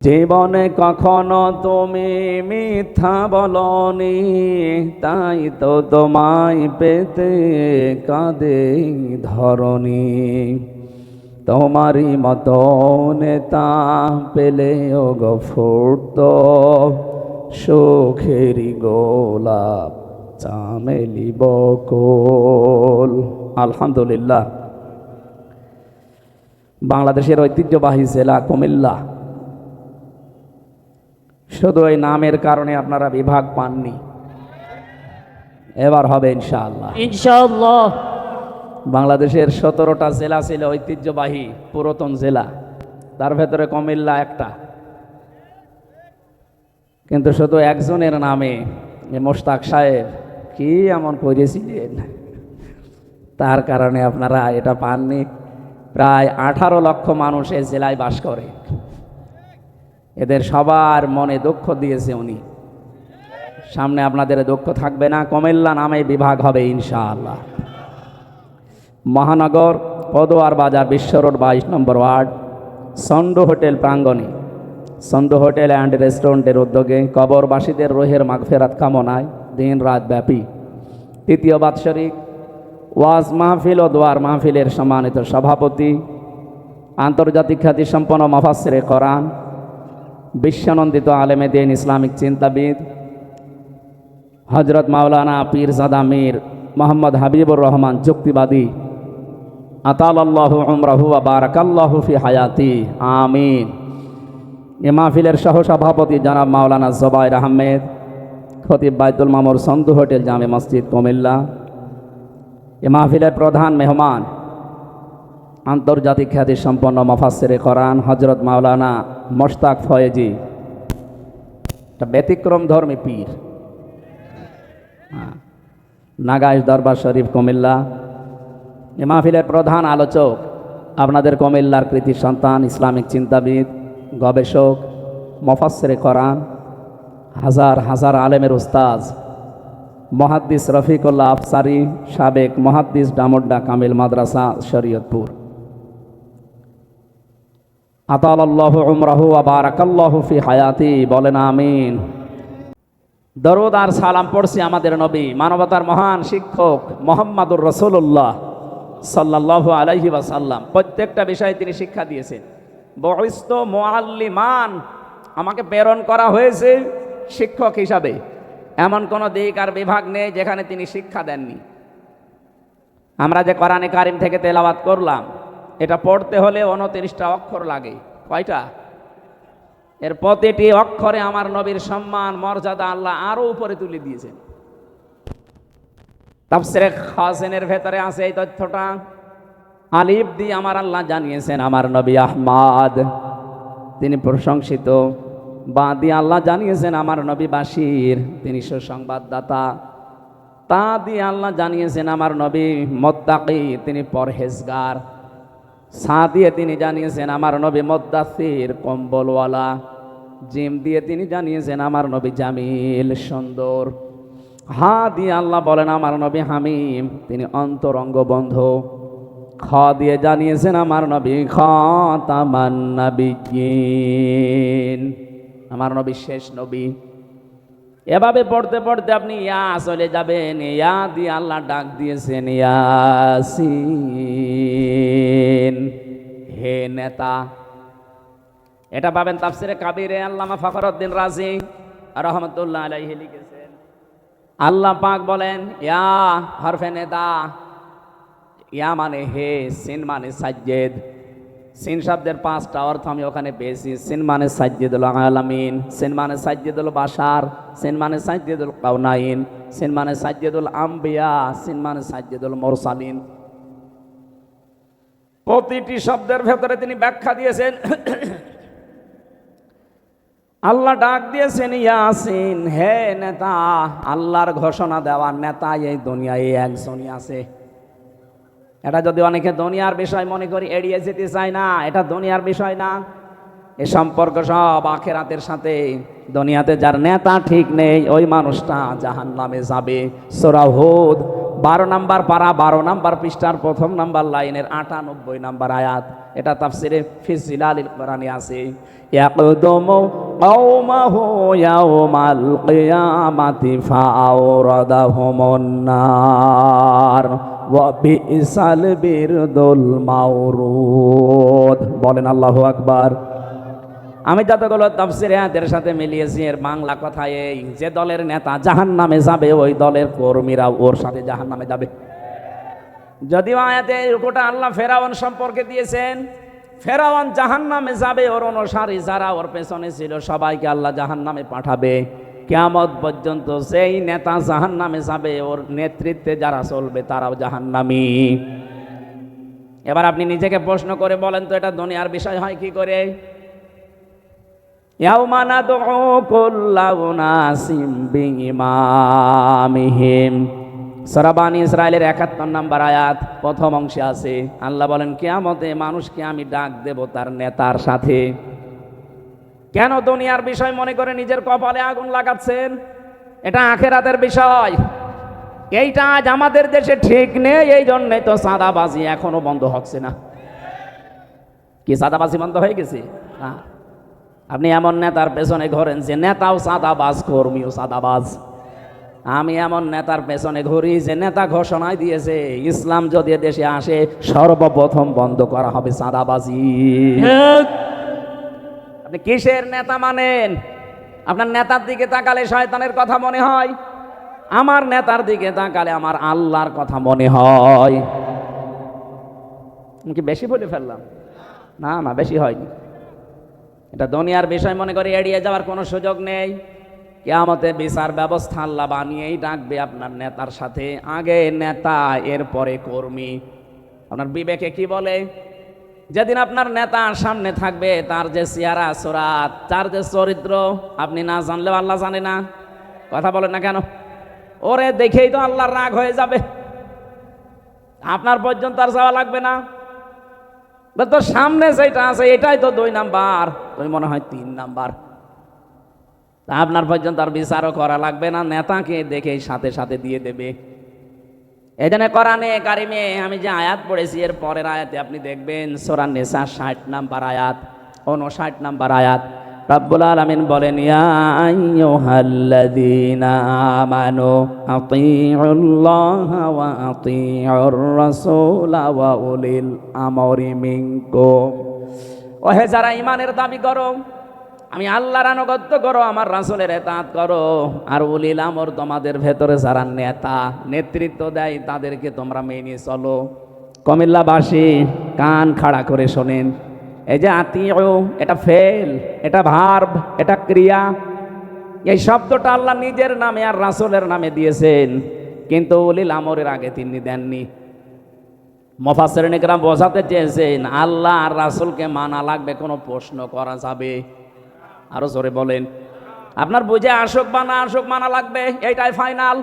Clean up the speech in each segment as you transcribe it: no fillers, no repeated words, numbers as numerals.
জীবনে কখনো তুমি মিথ্যা বলনি, তাই তো তোমায় পেতে কাঁদে ধরণী। তোমারই মতো নেতা পেলেও গো ফুটতো সুখেরই গোলাপ চামেলি বকুল। আলহামদুলিল্লাহ। বাংলাদেশের ঐতিহ্যবাহী জেলা কুমিল্লা। শুধু এই নামের কারণে আপনারা বিভাগ পাননি, এবার হবে ইনশাআল্লাহ। ইনশাআল্লাহ। বাংলাদেশের 17টা জেলা ছিল ঐতিহ্যবাহী পুরাতন জেলা, তার ভেতরে কুমিল্লা একটা। কিন্তু শুধু একজনের নামে, মোশতাক সাহেব কি এমন করেছিলেন, তার কারণে আপনারা এটা পাননি। প্রায় 18 লক্ষ মানুষ এই জেলায় বাস করে। এদের সবার মনে দুঃখ দিয়েছে উনি। সামনে আপনাদের দুঃখ থাকবে না, কুমিল্লা নামে বিভাগ হবে ইনশাআল্লাহ। মহানগর পদোয়ার বাজার বিশ্ব রোড 22 নম্বর ওয়ার্ড সন্ডু হোটেল প্রাঙ্গণে সন্ডু হোটেল অ্যান্ড রেস্টুরেন্টের উদ্যোগে কবরবাসীদের রুহের মাগফিরাত কামনায় দিন রাত ব্যাপী তৃতীয় বাৎসরিক ওয়াজ মাহফিল ও দোয়ার মাহফিলের সম্মানিত সভাপতি, আন্তর্জাতিক খ্যাতিসম্পন্ন মুফাসসিরে কোরআন, বিশ্বনন্দিত আলেমে দ্বীন ইসলামিক চিন্তাবিদ হযরত মাওলানা পীরজাদা মীর মোহাম্মদ হাবিবুর রহমান যুক্তিবাদী আতালাল্লাহু উমরাহু ওয়া বারাকাল্লাহু ফি হায়াতি, আমিন। এ মাহফিলের সহসভাপতি জনাব মাওলানা জুবায়ের আহমেদ, খতিব বাইতুল মামুর সন্দু হোটেল জামে মসজিদ কুমিল্লা। এ মাহফিলের প্রধান মেহমান আন্তর্জাতিক খ্যাতিসম্পন্ন মুফাসসিরে কোরআন হযরত মাওলানা মোশতাক ফয়েজি, একটা ব্যতিক্রম ধর্মী পীর, নাগাইশ দরবার শরীফ কুমিল্লা। এ মাহফিলের প্রধান আলোচক আপনাদের কুমিল্লার কৃতি সন্তান, ইসলামিক চিন্তাবিদ, গবেষক, মুফাসসিরে কোরআন, হাজার হাজার আলেমের উস্তাজ মুহাদ্দিস রফিকুল্লাহ আফসারি, সাবেক মুহাদ্দিস ডামুড্ডা কামিল মাদ্রাসা শরীয়তপুর। আতালাল্লাহু উমরাহু ওয়া বারাকাল্লাহু ফি হায়াতি, বলেন আমিন। দরুদ আর সালাম পড়ছি আমাদের নবী, মানবতার মহান শিক্ষক মুহাম্মাদুর রাসূলুল্লাহ সাল্লাল্লাহু আলাইহি ওয়াসাল্লাম। প্রত্যেকটা বিষয়ে তিনি শিক্ষা দিয়েছেন। বুইসতু মুআল্লিমান, আমাকে প্রেরণ করা হয়েছে শিক্ষক হিসাবে। এমন কোনো দিক আর বিভাগ নেই যেখানে তিনি শিক্ষা দেননি। আমরা যে কোরআনে কারিম থেকে তেলাওয়াত করলাম, এটা পড়তে হলে 29টা অক্ষর লাগে। কয়টা? এর প্রতিটি অক্ষরে আমার নবীর সম্মান মর্যাদা আল্লাহ আরো উপরে তুলে দিয়েছেন। তাফসীরে খাসিনের ভেতরে আছে এই তথ্যটা। আলিফ দিয়ে আমার আল্লাহ জানিয়েছেন আমার নবী আহমদ, তিনি প্রশংসিত। বা দিয়ে আল্লাহ জানিয়েছেন আমার নবী বাশির, তিনি সুসংবাদদাতা। তা দিয়ে আল্লাহ জানিয়েছেন আমার নবী মুত্তাকি, তিনি পরহেজগার। সা দিয়ে তিনি জানিয়েছেন আমার নবী মুদ্দাসির, কম্বলওয়ালা। জিম দিয়ে তিনি জানিয়েছেন আমার নবী জামিল, সুন্দর। হা দিয়ে আল্লাহ বলেন আমার নবী হামিম, তিনি অন্তরঙ্গ বন্ধু। খ দিয়ে জানিয়েছেন আমার নবী খাতামান নাবিয়্যিন, আমার নবী শেষ নবী। এভাবে পড়তে পড়তে আপনি ইয়া চলে যাবেন। ইয়া দিয়ে আল্লাহ ডাক দিয়েছেন ইয়াসিন, হে নেতা। এটা পাবেন তাফসীরে কাবীরে, আল্লামা ফখরুদ্দীন রাজি রাহমাতুল্লাহ আলাইহি লিখেছেন। আল্লাহ পাক বলেন ইয়া হরফে নেতা, ইয়া মানে হে, সিন মানে সাজ্জেদ। সিন শব্দের 5টা অর্থ আমি ওখানে পেয়েছি। সিন মানে সাজ্জেদুল আলামিন, সিন মানে সাজ্জেদুল বাশার, সিন মানে সাজ্জেদুল কাউনাইন, সিন মানে সাজ্জেদুল আম্বিয়া, সিন মানে সাজ্জেদুল মুরসালিন। প্রতিটি শব্দের ভেতরে তিনি ব্যাখ্যা দিয়েছেন। আল্লাহ ডাক দিয়েছেন ইয়াসিন, হে নেতা। আল্লাহর ঘোষণা দেওয়ার নেতা এই দুনিয়ায় একজনই আছে। এটা যদি অনেকে দুনিয়ার বিষয় মনে করি এড়িয়ে যেতে চায় না, এটা দুনিয়ার বিষয় না। এ সম্পর্ক সব আখিরাতের সাথে। দুনিয়াতে যার নেতা ঠিক নেই ওই মানুষটা জাহান্নামে যাবে। সূরা হুদ নম্বর পারা 12 নম্বর পৃষ্ঠার প্রথম নম্বর লাইনের 98 নম্বর আয়াত। এটা তাফসিরে ফি জিলালিল কোরআনে আছে। ইয়াকদুমু কওমাহু ইয়াউমাল কিয়ামাতি ফাআওরাদাহুমুন নার ওয়া বিসাল বিরদুল মাওরুদ। বলেন আল্লাহু আকবার। আমি যতগুলো তাফসিরে আয়াতের সাথে মিলিয়েছি এর বাংলা কথা এই, যে দলের নেতা জাহান্নামে যাবে ওই দলের কর্মীরা ওর সাথে জাহান্নামে যাবে। যদিও আয়াতে রুকুটা আল্লাহ ফেরাউন সম্পর্কে দিয়েছেন, ফেরাউন জাহান্নামে যাবে, ওর অনুসারী যারা ওর পেছনে ছিল সবাইকে আল্লাহ জাহান্নামে পাঠাবে। কিয়ামত পর্যন্ত সেই নেতা জাহান্নামে যাবে, ওর নেতৃত্বে যারা চলবে তারাও জাহান্নামী। এবার আপনি নিজেকে প্রশ্ন করে বলেন তো, এটা দুনিয়ার বিষয় হয় কি করে? ইয়াউমা নাদউ কুল্লা উনাসিম বিইমামিহিম, সূরা বানী ইসরাঈলের 71 নম্বর আয়াত প্রথম অংশে আছে। আল্লাহ বলেন কিয়ামতে মানুষকে আমি ডাক দেব তার নেতার সাথে। কেন দুনিয়ার বিষয় মনে করে নিজের কপালে আগুন লাগাচ্ছেন? এটা আখিরাতের বিষয়। এইটা আজ আমাদের দেশে ঠিক নেই, এই জন্যই তো চাঁদাবাজি এখনো বন্ধ হচ্ছে না। কি চাঁদাবাজি বন্ধ হয়ে গেছে? না, আপনি এমন নেতার পেছনে ঘোরেন যে নেতাও চাঁদাবাজ, কর্মীও চাঁদাবাজ। আমি এমন নেতার পেছনে ঘুরি যে নেতা ঘোষণায় দিয়েছে ইসলাম যদি দেশে আসে সর্বপ্রথম বন্ধ করা হবে চাঁদাবাজি। আপনি কিসের নেতা মানেন? আপনার নেতার দিকে তাকালে শয়তানের কথা মনে হয়, আমার নেতার দিকে তাকালে আমার আল্লাহর কথা মনে হয়। কি বেশি বলে ফেললাম? না না, বেশি হয়নি। এটা দুনিয়ার বিষয় মনে করে এড়িয়ে যাওয়ার কোনো সুযোগ নেই। কিয়ামতে বিচার ব্যবস্থা আল্লাহ বানিয়েই ডাকবে আপনার নেতার সাথে। আগে নেতা, এরপরে কর্মী। আপনার বিবেকে কি বলে? যেদিন আপনার নেতা সামনে থাকবে, তার যে চেহারা সুরাত, তার যে চরিত্র আপনি না জানলেও আল্লাহ জানে না। কথা বলেন না কেন? ওরে দেখেই তো আল্লাহর রাগ হয়ে যাবে। আপনার পর্যন্ত আর যাওয়া লাগবে না। তো সামনে যেটা আছে এটাই তো 2 নাম্বার, ওই মনে হয় 3 নাম্বার। আপনার পর্যন্ত আর বিচারও করা লাগবে না, নেতাকে দেখে সাথে সাথে দিয়ে দেবে। এই জন্য কোরআনে কারিমে আমি যে আয়াত পড়েছি এর পরের আয়াতে আপনি দেখবেন সূরা নিসা 60 নাম্বার আয়াত, 59 নাম্বার আয়াত। রব্বুল আলামিন বলেন ইয়া আইয়ুহাল্লাযীনা আমানু আতিউল্লাহা ওয়া আতিউর রাসূলা ওয়া উলিল আমরি মিনকুম। ওহে যারা ঈমানের দাবি করো, আমি আল্লাহর আনুগত্য করো, আমার রাসূলের ইতাআত করো, আর উলিল আমর তোমাদের ভেতরে যারা নেতা নেতৃত্ব দেয় তাদেরকে তোমরা মেনে চলো। কুমিল্লাবাসী কান খাড়া করে শোনেন, এই যে আতিউ, এটা ফেল, এটা ভার্ব, এটা ক্রিয়া। এই শব্দটা আল্লাহ নিজের নামে আর রাসূলের নামে দিয়েছেন, কিন্তু উলিল আমরের আগে তিনি দেননি। মুফাসসিরিন ইকরাম বোঝাতে চেয়েছেন আল্লাহ আর রাসূলকে মানা লাগবে, কোনো প্রশ্ন করা যাবে? আরো জোরে বলেন। আপনার বুঝে আসুক বা না আসুক মানা লাগবে, এইটাই ফাইনাল।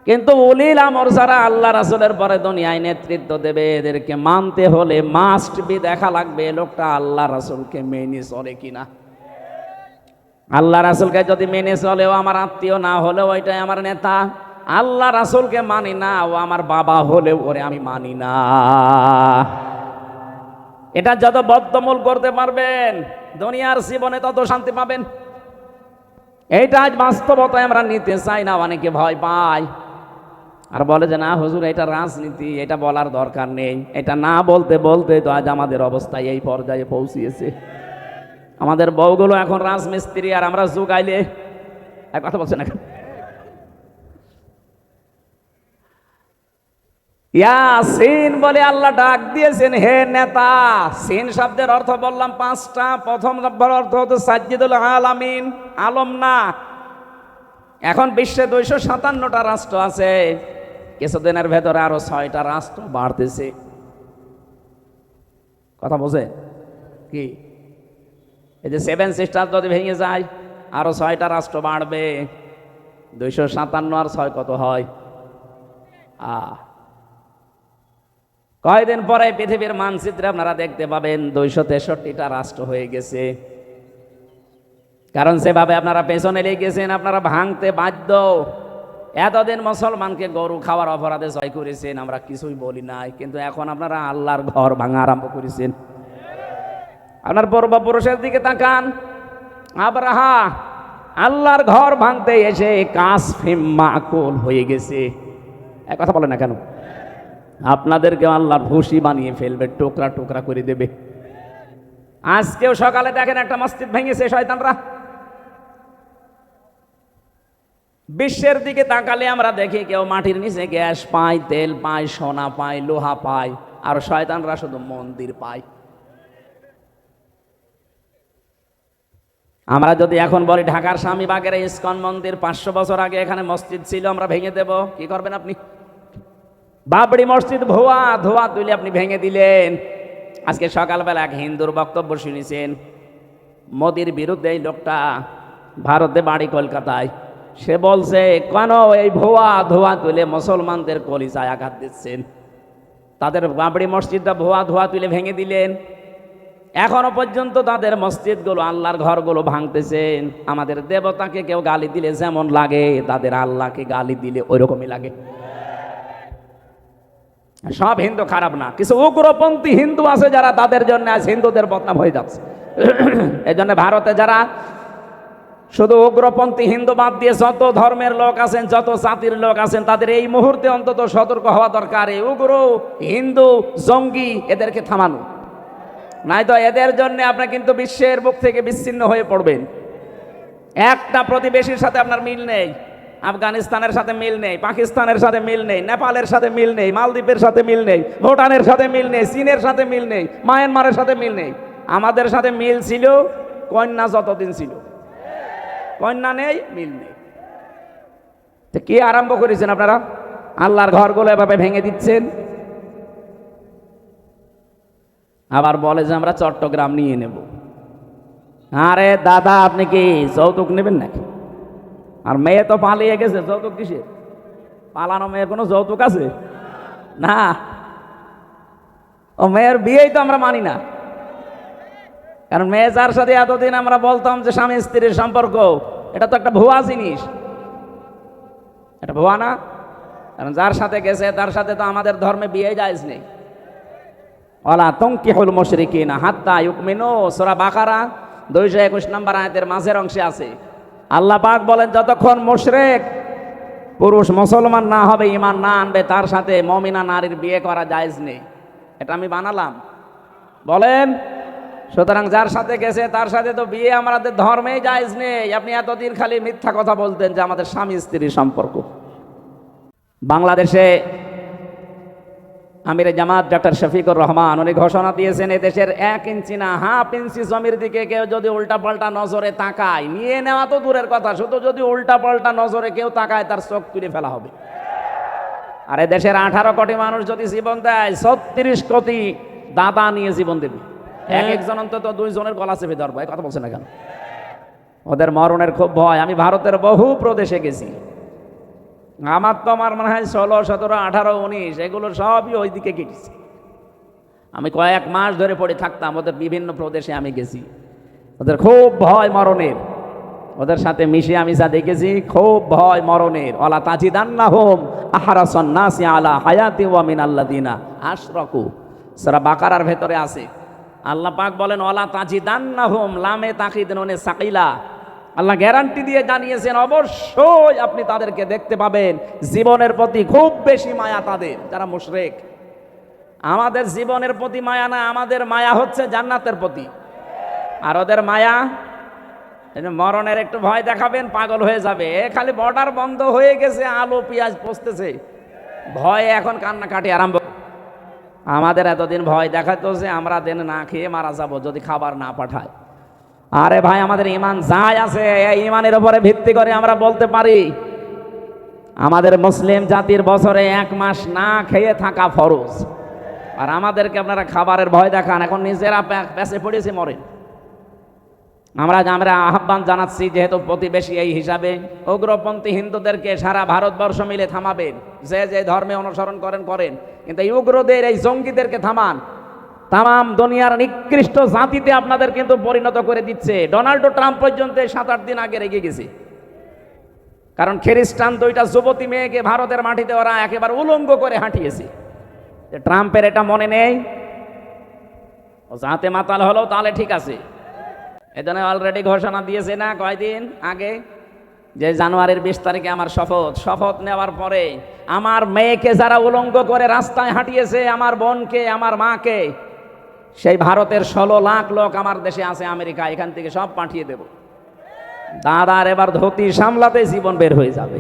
কিন্তু উলিল আমর যারা আল্লাহ রাসূলের পরে দুনিয়ায় নেতৃত্ব দেবে, এদেরকে মানতে হলে মাস্ট বি দেখা লাগবে লোকটা আল্লাহ রাসূলকে মেনে চলে কিনা। আল্লাহ রাসূলকে যদি মেনে চলেও আমার আত্মীয় না হলেও ওইটাই আমার নেতা। আল্লাহ রাসূলকে মানি না, ও আমার বাবা হলেও ওরে আমি মানি না। এটা যত বদ্ধমূল করতে পারবেন দুনিয়ার জীবনে তত শান্তি পাবেন। এইটা আজ বাস্তবতায় আমরা নিতে চাই না, অনেকে ভয় পায় আর বলে যে না হুজুর এটা রাজনীতি, এটা বলার দরকার নেই। এটা না বলতে বলতে তো আজ আমাদের অবস্থা এই পর্যায়ে পৌঁছিয়েছে। আমাদের বউগুলো এখন রাজমিস্ত্রি, আর আমরা যুগাইলে এক কথা বলছে না। ইয়াসিন বলে আল্লাহ ডাক দিয়েছেন, হে নেতা। সিন শব্দের অর্থ বললাম 5টা। প্রথম নম্বর অর্থ হতো সাজ্জিদুল আলামিন, আলম না। এখন বিশ্বে 257টা রাষ্ট্র আছে, কিছুদিনের ভেতরে আরো 6টা রাষ্ট্র বাড়তেছে। কথা বোঝে কি? এই যে 7 সিস্টার যদি ভেঙে যায় আরো 6টা রাষ্ট্র বাড়বে। 257 আর 6 কত হয়? কয়েকদিন পরে পৃথিবীর মানচিত্রে আপনারা দেখতে পাবেন 263টা রাষ্ট্র হয়ে গেছে। কারণ সেভাবে আপনারা পেছনে লেগেছেন, আপনারা ভাঙতে বাধ্য। এতদিন মুসলমানকে গরু খাওয়ার অপরাধে জয় করেছেন, আমরা কিছুই বলি নাই, কিন্তু এখন আপনারা আল্লাহর ঘর ভাঙা আরম্ভ করেছেন। আপনার পূর্বপুরুষের দিকে তাকান, আব্রাহা আল্লাহর ঘর ভাঙতে এসে কাসফিম মাকুল হয়ে গেছে। এক কথা বলে না কেন? আপনাদেরকে আল্লাহর ভুসি বানিয়ে ফেলবে, টুকরা টুকরা করে দেবে। আজকেও সকালে দেখেন একটা মসজিদ ভেঙেছে শয়তানরা। বিশ্বের দিকে তাকালে আমরা দেখি কেউ মাটির নিচে গ্যাস পায়, তেল পায়, সোনা পায়, লোহা পায়, আর শয়তানরা শুধু মন্দির পায়। আমরা যদি এখন বলি ঢাকার স্বামীবাগের ইসকন মন্দির 500 বছর আগে এখানে মসজিদ ছিল, আমরা ভেঙে দেব, কি করবেন আপনি? বাবরি মসজিদ ধোয়া তুলে আপনি ভেঙে দিলেন। আজকে সকালবেলা এক হিন্দুর বক্তব্য শুনেছেন, মোদির বিরুদ্ধে এই লোকটা, ভারতে বাড়ি কলকাতায়, সে বলছে কেন এই ধোয়া তুলে মুসলমানদের কলিজায় আঘাত দিচ্ছেন। তাদের বাবরি মসজিদটা ধোয়া তুলে ভেঙে দিলেন। এখনো পর্যন্ত তাদের মসজিদগুলো, আল্লাহর ঘরগুলো ভাঙতেছেন। আমাদের দেবতাকে কেউ গালি দিলে যেমন লাগে, তাদের আল্লাহকে গালি দিলে ওইরকমই লাগে। সব হিন্দু খারাপ না, কিছু উগ্রপন্থী হিন্দু আছে যারা, তাদের জন্য আজ হিন্দুদের বদনাম হয়ে যাচ্ছে। এই জন্য ভারতে যারা শুধু উগ্রপন্থী হিন্দু বাদ দিয়ে যত ধর্মের লোক আছেন, যত জাতির লোক আছেন, তাদের এই মুহূর্তে অন্তত সতর্ক হওয়া দরকার। এই উগ্র হিন্দু জঙ্গি এদেরকে নাই তো এদের জন্য আপনি কিন্তু বিশ্বের বুক থেকে বিচ্ছিন্ন হয়ে পড়বেন। একটা প্রতিবেশীর সাথে আপনার মিল নেই, আফগানিস্তানের সাথে মিল নেই, পাকিস্তানের সাথে মিল নেই, নেপালের সাথে মিল নেই, মালদ্বীপের সাথে মিল নেই, ভুটানের সাথে মিল নেই, চীনের সাথে মিল নেই, মায়ানমারের সাথে মিল নেই। আমাদের সাথে মিল ছিল কন্যা যতদিন ছিল, কন্যা নেই, মিল নেই। তো কি আরম্ভ করেছেন আপনারা? আল্লাহর ঘরগুলো এভাবে ভেঙে দিচ্ছেন। আবার বলে যে আমরা চট্টগ্রাম নিয়ে নেব। আরে দাদা, আপনি কি যৌতুক নেবেন নাকি? আর মেয়ে তো পালিয়ে গেছে, যৌতুক কিসের? পালানো মেয়ের কোনো যৌতুক আছে? না, ও মেয়ের বিয়েই তো আমরা মানি না। কারণ মেয়ে যার সাথে এতদিন আমরা বলতাম যে স্বামী স্ত্রীর সম্পর্ক, এটা তো একটা ভুয়া জিনিস। এটা ভুয়া না? কারণ যার সাথে গেছে তার সাথে তো আমাদের ধর্মে বিয়ে জায়েজ নেই। ওয়ালা তুনকিহুল মুশরিকিনা হাত্তা ইউমিনু, সূরা বাকারা 221 নম্বর আয়াতের মাঝের অংশে আছে। আল্লাহ পাক বলেন, যতক্ষণ মুশরিক পুরুষ মুসলমান না হবে, ঈমান না আনবে, তার সাথে মুমিনা নারীর বিয়ে করা জায়েজ নেই। এটা আমি বানালাম? বলেন। সুতরাং যার সাথে গেছে তার সাথে তো বিয়ে আমাদের ধর্মেই জায়েজ নেই। আপনি এতদিন খালি মিথ্যা কথা বলতেন যে আমাদের স্বামী স্ত্রীর সম্পর্ক। বাংলাদেশে আমিরে জামাত ডক্টর শফিকুর রহমান উনি ঘোষণা দিয়েছেন, এদেশের 1 ইঞ্চি না হাফ ইঞ্চি জমির দিকে কেউ যদি উল্টা পাল্টা নজরে তাকায়, নিয়ে নেওয়া তো দূরের কথা, শুধু যদি উল্টা পাল্টা নজরে কেউ তাকায় তার চোখ তুলে ফেলা হবে। আর এদেশের 18 কোটি মানুষ যদি জীবন দেয়, 36 কোটি দাদা নিয়ে জীবন দেবে। একজন অন্তত 2 জনের গলা চেপে ধরবো। এই কথা বলছে না কেন? ওদের মরণের খুব ভয়। আমি ভারতের বহু প্রদেশে গেছি, আমার তো আমার মনে হয় 16, 17, 18, 19 এগুলো সবই ওই দিকে কেটেছে। আমি কয়েক মাস ধরে পড়ে থাকতাম ওদের বিভিন্ন প্রদেশে আমি গেছি। ওদের খুব ভয় মরণের, ওদের সাথে মিশে আমি যা দেখেছি, খুব ভয় মরণের। ওয়ালা তাজিদান্নাহুম আহরাসান নাসি আলা হায়াতি ওয়া মিনাল্লাযিনা আশরাকু, সূরা বাকারার ভেতরে আছে। আল্লাহ পাক বলেন, ওয়ালা তাজিদান্নাহুম, লামে তাকিদ নুনে সাকিলা, আল্লাহ গ্যারান্টি দিয়ে জানিয়েছেন অবশ্যই আপনি তাদেরকে দেখতে পাবেন জীবনের প্রতি খুব বেশি মায়া তাদের, যারা মুশরিক। আমাদের জীবনের প্রতি মায়া না, আমাদের মায়া হচ্ছে জান্নাতের প্রতি। আর ওদের মায়া মরণের একটু ভয় দেখাবেন, পাগল হয়ে যাবে। খালি বর্ডার বন্ধ হয়ে গেছে, আলু পেঁয়াজ পচতেছে, ভয়ে এখন কান্নাকাটি আরম্ভ। আমাদের এতদিন ভয় দেখাতো যে আমরা দিন না খেয়ে মারা যাব যদি খাবার না পাঠায়। আরে ভাই, আমাদের ঈমান যাই আছে, এই ঈমানের উপরে ভিত্তি করে আমরা বলতে পারি আমাদের মুসলিম জাতির বছরে 1 মাস না খেয়ে থাকা ফরজ। আর আমাদেরকে আপনারা খাবারের ভয় দেখান, এখন নিজেরা পেছে পড়েছে মরে। আমরা আহ্বান জানাচ্ছি, যেহেতু প্রতিবেশী এই হিসাবে, উগ্রপন্থী হিন্দুদেরকে সারা ভারতবর্ষ মিলে থামাবেন। যে যে ধর্মে অনুসরণ করেন, কিন্তু এই উগ্রদের, এই জঙ্গিদেরকে থামান। তাম দুনিয়ার নিকৃষ্ট জাতিতে আপনাদের কিন্তু পরিণত করে দিচ্ছে। ডোনাল্ড ট্রাম্প পর্যন্ত 7-8 দিন আগে রেগে গেছে। কারণ খ্রিস্টান দুইটা যুবতী মেয়েকে ভারতের মাটিতে ওরা একেবারে উলঙ্গ করে হাঁটিয়েছে। ট্রাম্পের এটা মনে নেই, ও যাতে মাতাল হলো তাহলে ঠিক আছে। এজন্য অলরেডি ঘোষণা দিয়েছে না কয়দিন আগে, যে জানুয়ারির 20 তারিখে আমার শপথ নেওয়ার পরে আমার মেয়েকে যারা উলঙ্গ করে রাস্তায় হাঁটিয়েছে, আমার বোনকে, আমার মাকে, সেই ভারতের 16 লাখ লোক আমার দেশে আছে আমেরিকা, এখান থেকে সব পাঠিয়ে দেব। দাদার এবার ধুতি সামলাতে জীবন বের হয়ে যাবে।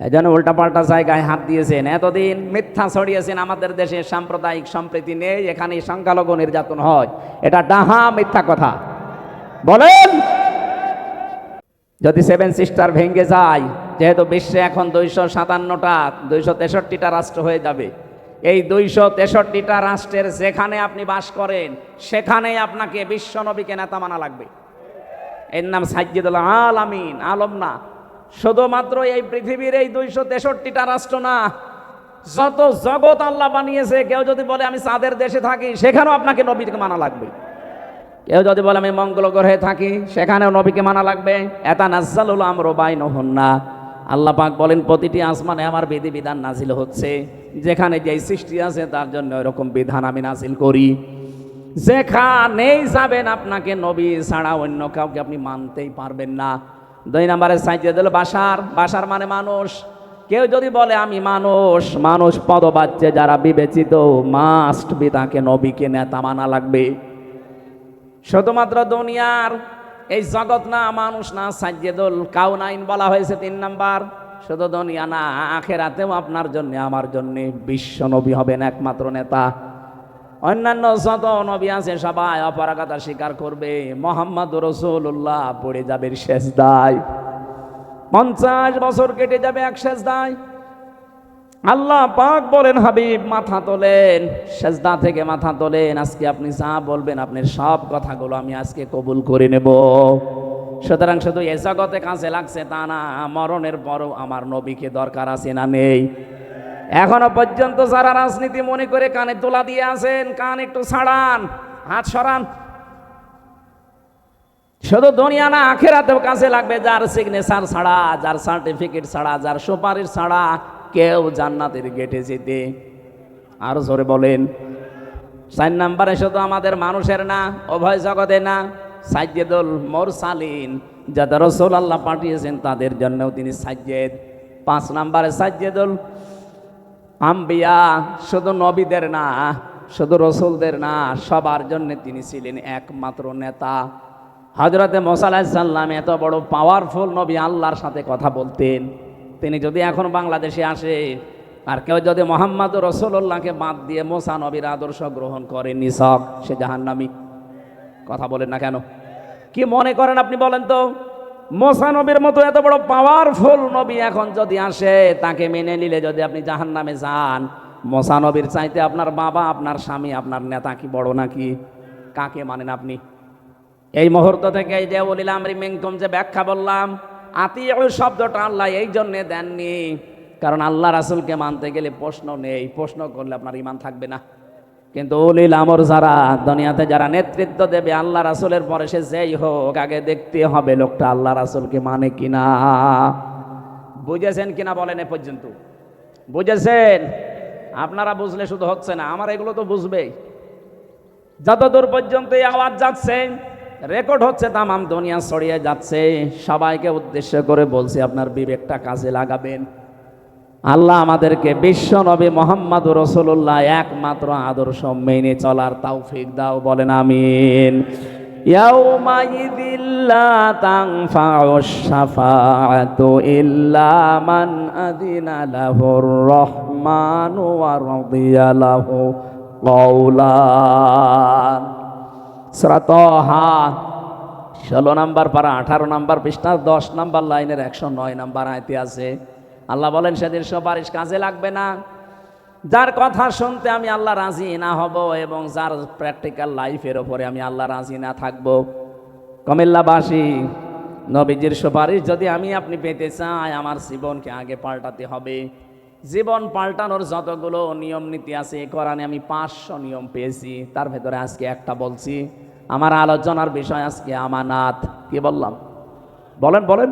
এই জন্য উল্টাপাল্টা জায়গায় হাত দিয়েছেন, এতদিন মিথ্যা ছড়িয়েছেন আমাদের দেশে সাম্প্রদায়িক সম্প্রীতি নেই, এখানে সংখ্যালঘু নির্যাতন হয়। এটা ডাহা মিথ্যা কথা। বলেন, যদি 7 সিস্টার ভেঙে যায়, যেহেতু বিশ্বে এখন 257টা 263টা রাষ্ট্র হয়ে যাবে, এই 263টা রাষ্ট্রের যেখানে আপনি বাস করেন সেখানেই আপনাকে বিশ্ব নবীকে নেতা মানা লাগবে। এর নাম সাইয়্যিদুল আলামিন, আলম না। শুধুমাত্র এই পৃথিবীর এই 263টা রাষ্ট্র না, যত জগৎ আল্লাহ বানিয়েছে, কেউ যদি বলে আমি চাঁদের দেশে থাকি, সেখানেও আপনাকে নবীকে মানা লাগবে। কেউ যদি বলে আমি মঙ্গল গ্রহে থাকি, সেখানেও নবীকে মানা লাগবে। ইয়াতানাজ্জালুল আমরু বাইনাহুন্না, আল্লাহ পাক বলেন প্রতিটি আসমানে আমার বিধিবিধান নাজিল হচ্ছে, যেখানে যেই সৃষ্টি আছে তার জন্য এরকম বিধান আমি নাজিল করি। যেখানেই যাবেন আপনাকে নবী ছাড়া অন্য কাউকে আপনি মানতেই পারবেন না। 2 নম্বরে সাইয়্যিদুল বাশার, বাশার মানে মানুষ। কেউ যদি বলে আমি মানুষ পদবাচ্যে যারা বিবেচিত, মাস্ট বি তাকে নবীকে নেতা মানা লাগবে। শুধুমাত্র দুনিয়ার এই জগৎ না, মানুষ না, সাইয়্যিদুল কাউনাইন বলা হয়েছে 3 নাম্বার। শুধু দুনিয়া না, আখিরাতেও আপনার জন্য আমার জন্য বিশ্ব নবী হবেন একমাত্র নেতা। অন্যান্য যত নবী আছে সবাই অপারগতা স্বীকার করবে, মুহাম্মদুর রাসূলুল্লাহ পড়ে যাবে সেজদায়। 50 বছর কেটে যাবে এক সেজদায়। আল্লাহ পাক বলেন হাবিব মাথা তোলেন, সেজদা থেকে মাথা তোলেন, আজকে আপনি যা বলবেন আপনার সব কথাগুলো আমি আজকে কবুল করে নেব। সুতরাং শুধু এ জগতে কাজে লাগছে তা না, মরণের পরও আমার নবীকে দরকার আছে না নেই? এখনো পর্যন্ত যারা রাজনীতি মনে করে কানে তোলা দিয়ে আছেন, কান একটু ছাড়ান, হাত সরান। শুধু দুনিয়া না, আখিরাতেও কাজে লাগবে। যার সিগনেচার ছাড়া, যার সার্টিফিকেট ছাড়া, যার সুপারিশ ছাড়া কেউ জান্নাতের গেটে যেতে, আরো জোরে বলেন। 4 নম্বরে শুধু আমাদের মানুষের না, উভয় জগতে না, সাইয়্যিদুল মুরসালিন, যারা রাসূল আল্লাহ পাঠিয়েছেন তাদের জন্যও তিনি সাইয়্যিদ। 5 নম্বরে সাইয়্যিদুল আম্বিয়া, শুধু নবীদের না, শুধু রাসূলদের না, সবার জন্য তিনি ছিলেন একমাত্র নেতা। হযরতে মুসা আলাইহিস সালাম এত বড় পাওয়ারফুল নবী, আল্লাহর সাথে কথা বলতেন। তিনি যদি এখন বাংলাদেশে আসে আর কেউ যদি মুহাম্মদুর রাসূলুল্লাহকে বাদ দিয়ে মুসা নবীর আদর্শ গ্রহণ করে, নিছক সে জাহান্নামী। কথা বলেন না কেন? কি মনে করেন আপনি বলেন তো? মুসা নবীর মতো এত বড় পাওয়ারফুল নবী এখন যদি আসে, তাকে মেনে নিলে যদি আপনি জাহান্নামে যান, মুসা নবীর চাইতে আপনার বাবা, আপনার স্বামী, আপনার নেতা কি বড় নাকি? কাকে মানেন আপনি? এই মুহূর্ত থেকে এই যে উলিল আমরি মিনকুম যে ব্যাখ্যা বললাম, আতিউ শব্দটা আল্লাহ এই জন্যে দেননি, কারণ আল্লাহ রাসূলকে মানতে গেলে প্রশ্ন নেই, প্রশ্ন করলে আপনার ঈমান থাকবে না। কিন্তু উলিল আমর যারা দুনিয়াতে যারা নেতৃত্ব দেবে আল্লাহ রাসূলের পরে, সে যেই হোক, আগে দেখতে হবে লোকটা আল্লাহ রাসূলকে মানে কিনা। বুঝেছেন কিনা বলেন? এ পর্যন্ত বুঝেছেন? আপনারা বুঝলে শুধু হচ্ছে না, আমার এগুলো তো বুঝবেই। যতদূর পর্যন্ত এই আওয়াজ যাচ্ছে, রেকর্ড হচ্ছে, তামাম দুনিয়া ছড়িয়ে যাচ্ছে, সবাইকে উদ্দেশ্য করে বলছি আপনার বিবেকটা কাজে লাগাবেন। আল্লাহ আমাদেরকে বিশ্ব নবী মুহাম্মদুর রাসূলুল্লাহ একমাত্র আদর্শ মেনে চলার তৌফিক দাও, বলেন আমিন। ইয়াউমা ইযিল লা তানফাউশ শাফাআতু ইল্লা মান আযিনা লাহুর রহমানু ওয়া রাদিয়া লাহু কওলা। সূরা তাহা 16 নম্বর পারা 18 নম্বর পৃষ্ঠা 10 নম্বর লাইনের 109 নম্বর আয়াতে আছে। আল্লাহ বলেন সেদিন সুপারিশ কাজে লাগবে না, যার কথা শুনতে আমি আল্লাহ রাজি না হব এবং যার প্র্যাকটিক্যাল লাইফের ওপরে আমি আল্লাহ রাজি না থাকব। কুমিল্লাবাসী, নবীজির সুপারিশ যদি আমি আপনি পেতে চাই, আমার জীবনকে আগে পাল্টাতে হবে। জীবন পাল্টানোর যতগুলো নিয়ম নীতি আছে কোরআনে আমি 500 নিয়ম পেয়েছি, তার ভেতরে আজকে একটা বলছি। আমার আলোচনার বিষয় আজকে আমানাত। কি বললাম? বলেন বলেন।